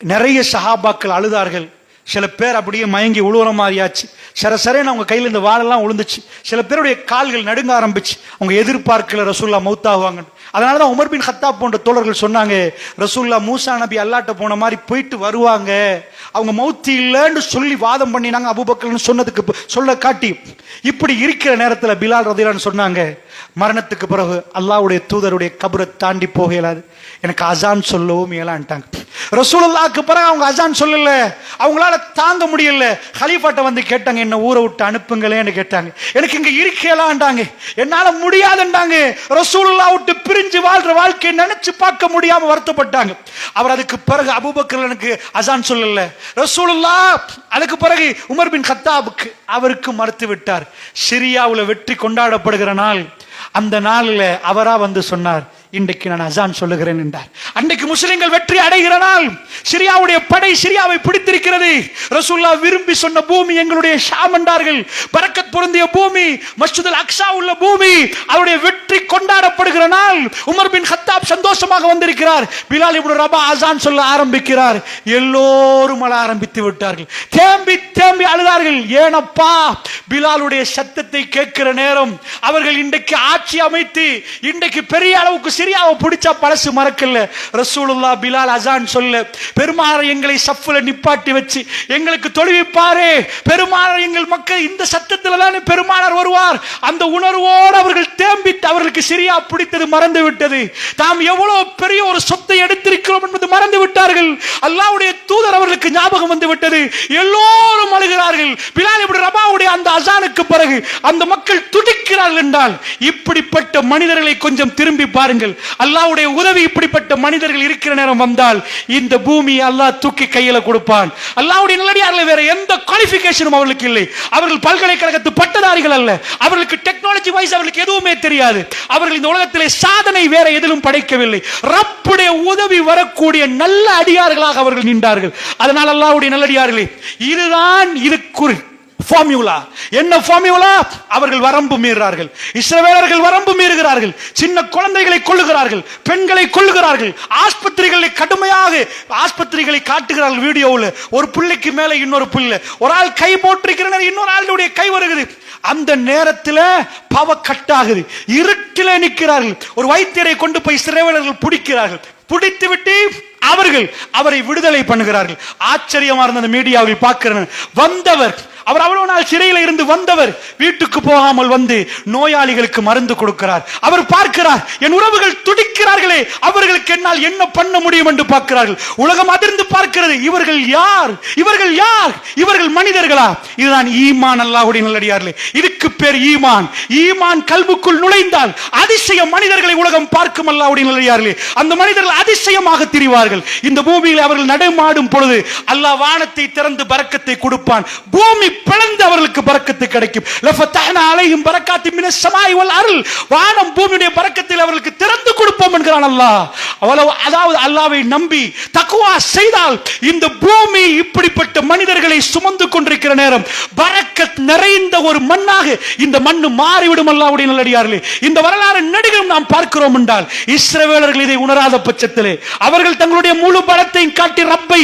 நிறைய சஹாபாக்கள் அழுதார்கள். சில பேர் அப்படியே மயங்கி உழுவுற மாதிரியாச்சு. சரசரேன்னு அவங்க கையில் இந்த வாழெல்லாம் உளுந்துச்சு. சில பேருடைய கால்கள் நடுங்க ஆரம்பிச்சு. அவங்க எதிர்பார்க்கல ரசூலுல்லாஹ் மௌத்தாகுவாங்க. அதனாலதான் உமர் பின் கத்தாப் போன்ற தோழர்கள் சொன்னாங்க, ரசூலுல்லாஹ் மூசா நபி அல்லாஹ்ட்ட போன மாதிரி போயிட்டு வருவாங்க, அவங்க மௌத்தி இல்லைன்னு சொல்லி வாதம் பண்ணினாங்க அபூபக்கர்னு சொன்னதுக்கு சொல்ல காட்டி. இப்படி இருக்கிற நேரத்தில் பிலால் ரலியல்லாஹு சொன்னாங்க, மரணத்துக்கு பிறகு அல்லாஹ்வுடைய தூதருடைய கபரை தாண்டி போக இயலாது, எனக்கு அசான் சொல்லவும் இயலான்ட்டாங்க. ரசூலுல்லாஹ்க்கு பிறகு அவங்க அசான் சொல்லல, அவங்களால தாங்க முடியல. கலீஃபாட்ட வந்து கேட்டாங்க, என்ன ஊரை விட்டு அனுப்புங்களேன்னு கேட்டாங்க. எனக்கு இங்க இருக்கலாம்டாங்க, என்னால முடியாதுண்டாங்க. ரசூலுல்லாஹ் விட்டு பிரிஞ்சு வாழ்ற வாழ்க்கையை நினைச்சு பார்க்க முடியாம வருத்தப்பட்டாங்க. அவர் அதுக்கு பிறகு அபூபக்கர் எனக்கு அசான் சொல்லல, ரசூலுல்லாஹ் அதுக்கு பிறகு உமர் பின் கத்தாபுக்கு அவருக்கு மறுத்து விட்டார். சிரியாவுல வெற்றி கொண்டாடப்படுகிற நாள், அந்த நாளில் அவரா வந்து சொன்னார், இன்றைக்கு நான் அசான் சொல்லுகிறேன் என்றார். அன்றைக்கு முஸ்லிம்கள் வெற்றி அடைகிற நாள். சிரியாவுடைய படை சிரியாவை பிடித்திருக்கிறது. ரசூலுல்லாஹ் விரும்பி சொன்ன பூமி எங்களுடைய ஷாம் என்றார்கள். பரக்கத் பொருந்திய பூமி, மஸ்ஜிதுல் அக்ஸா உள்ள பூமி. அவருடைய வெற்றி கொண்டாடப்படுகிற நாள். உமர் பின் கத்தாப் சந்தோஷமாக வந்திருக்கிறார். பிலால் இப்னு ரபா அசான் சொல்ல ஆரம்பிக்கிறார். எல்லோரும் அழ ஆரம்பித்து விட்டார்கள். தேம்பி தேம்பி அழுதார்கள். ஏனப்பா, பிலாலுடைய சத்தத்தை கேட்கிற நேரம் அவர்கள் இன்றைக்கு ஆட்சி அமைத்து இன்றைக்கு பெரிய அளவுக்கு சிரியாவை பிடிச்சா பழசு மறக்கல. ரசூலுல்லாஹ் பிலால் அசான் சொல்ல, பெருமானார் எங்களை சஃப்ல நிப்பாட்டி வச்சு எங்களுக்கு தொழுவிப்பாரே, பெருமானார் எங்கள் மக்கள் இந்த சத்தத்துல தானே பெருமானார் வருவார். அந்த உணர்வோடு அவர்கள் தேம்பிட்டு அவர்களுக்கு சிரியா பிடித்தது மறந்து விட்டது. தாம் எவ்வளவு பெரிய ஒரு சொத்தை எடுத்திருக்கிறோம் என்பது மறந்து விட்டார்கள். அல்லாஹ்வுடைய தூதர் அவர்களுக்கு ஞாபகம் வந்து விட்டது. எல்லோரும் அழுகிறார்கள். பிலால் இப்னு ரபாவுடைய அந்த அசானுக்கு பிறகு அந்த மக்கள் துடிக்கிறார்கள் என்றால், இப்படிப்பட்ட மனிதர்களை கொஞ்சம் திரும்பி பாருங்கள். அல்லாஹ்வுடைய உதவி இப்படிப்பட்ட மனிதர்கள் இருக்கிற நேரம் வந்தால் இந்த பூமி அல்லாஹ் தூக்கி கையில கொடுப்பான். அல்லாஹ்வுடைய நல்லடியார்கள் வேற எந்த குவாலிஃபிகேஷனும் அவர்களுக்கு இல்லை. அவர்கள் பல்கலைக்கழகத்து பட்டதாரிகள் அல்ல. அவர்களுக்கு டெக்னாலஜி வைஸ் அவர்களுக்கு எதுவுமே தெரியாது. அவர்கள் இந்த உலகத்திலே சாதனை வேற எதிலும் படைக்கவில்லை. ரப்புடைய உதவி வரக்கூடிய நல்ல அடியார்களாக அவர்கள் நின்றார்கள். அதனால் அல்லாஹ்வுடைய நல்லடியார்களே, இதுதான் இதுக்கு ஃபார்முலா. என்ன ஃபார்முலா? அவர்கள் வரம்பு மீறுகிறார்கள். இஸ்ரவேலர்கள் வரம்பு மீறுகிறார்கள். சின்ன குழந்தைகளை கொல்லுகிறார்கள், பெண்களை கொல்லுகிறார்கள். ஆஸ்பத்திரிகளை கடுமையாக ஆஸ்பத்திரிகளை காட்டுகிறார்கள். வீடியோவில் ஒரு பிள்ளைக்கு மேல இன்னொரு பிள்ளை, ஒரு ஆள் கை போட்டிருக்கிறார், இன்னொரு ஆளுடைய கை வருகிறது. அந்த நேரத்தில் பவ கட்டாகுது. இருட்டில் நிற்கிறார்கள். ஒரு வைத்தியரை கொண்டு போய் இஸ்ரவேலர்கள் பிடிக்கிறார்கள். பிடித்து விட்டு அவர்கள் அவரை விடுதலை பண்ணுகிறார்கள். ஆச்சரியமா இருந்த மீடியாவில் பார்க்கிறேன். வந்தவர், அவர் அவ்வளவு நாள் சிறையில் இருந்து வந்தவர் வீட்டுக்கு போகாமல் வந்து நோயாளிகளுக்கு மருந்து கொடுக்கிறார். அவர் பார்க்கிறார், என் உறவுகள் துடிக்கிறார்களே, அவர்களுக்கு என்னால் என்ன பண்ண முடியும் என்று பார்க்கிறார்கள். உலகம் அதிர்ந்து பார்க்கிறது. இவர்கள் யார்? இவர்கள் யார்? இவர்கள் மனிதர்களா? இதுதான் ஈமான். அல்லாஹ்வுடைய நல்லடியார்களே, இதுக்கு பேர் ஈமான். ஈமான் கல்புக்குள் நுழைந்தால் அதிசய மனிதர்களை உலகம் பார்க்கும். அல்லாஹ்வுடைய நல்லடியார்களே, அந்த மனிதர்கள் அதிசயமாக திரிவார்கள். இந்த பூமியில் அவர்கள் நடமாடும் பொழுது அல்லாஹ் வானத்தை திறந்து பரக்கத்தை கொடுப்பான். பூமி பிளந்து அவர்களுக்கு பரக்கத்து கிடைக்கும். லஃபதஹ்னா அலைஹிம் பரக்காத்தின் மினஸ் ஸமாஇ வல் அர்ல். வானம் பூமியுடைய பரக்கத்தில் அவர்களுக்கு திறந்து கொடுப்போம் என்கிறான் அல்லாஹ். அதாவது அல்லாஹ்வை நம்பி தக்வா செய்தால் இந்த பூமி இப்படிப்பட்ட மனிதர்களை சுமந்து கொண்டிருக்கிற நேரம் பரக்கத் நிறைந்த ஒரு மண்ணாக இந்த மண்ணு மாறிவிடும். அல்லாஹ்வுடைய நல்லடியார்களே, இந்த வரலாறு நெடுகிலும் நாம் பார்க்கிறோம் என்றால், இஸ்ரவேலர்கள் இதை உணராத பட்சத்திலே அவர்கள் தங்களுடைய முழு பலத்தை காட்டி ரப்பை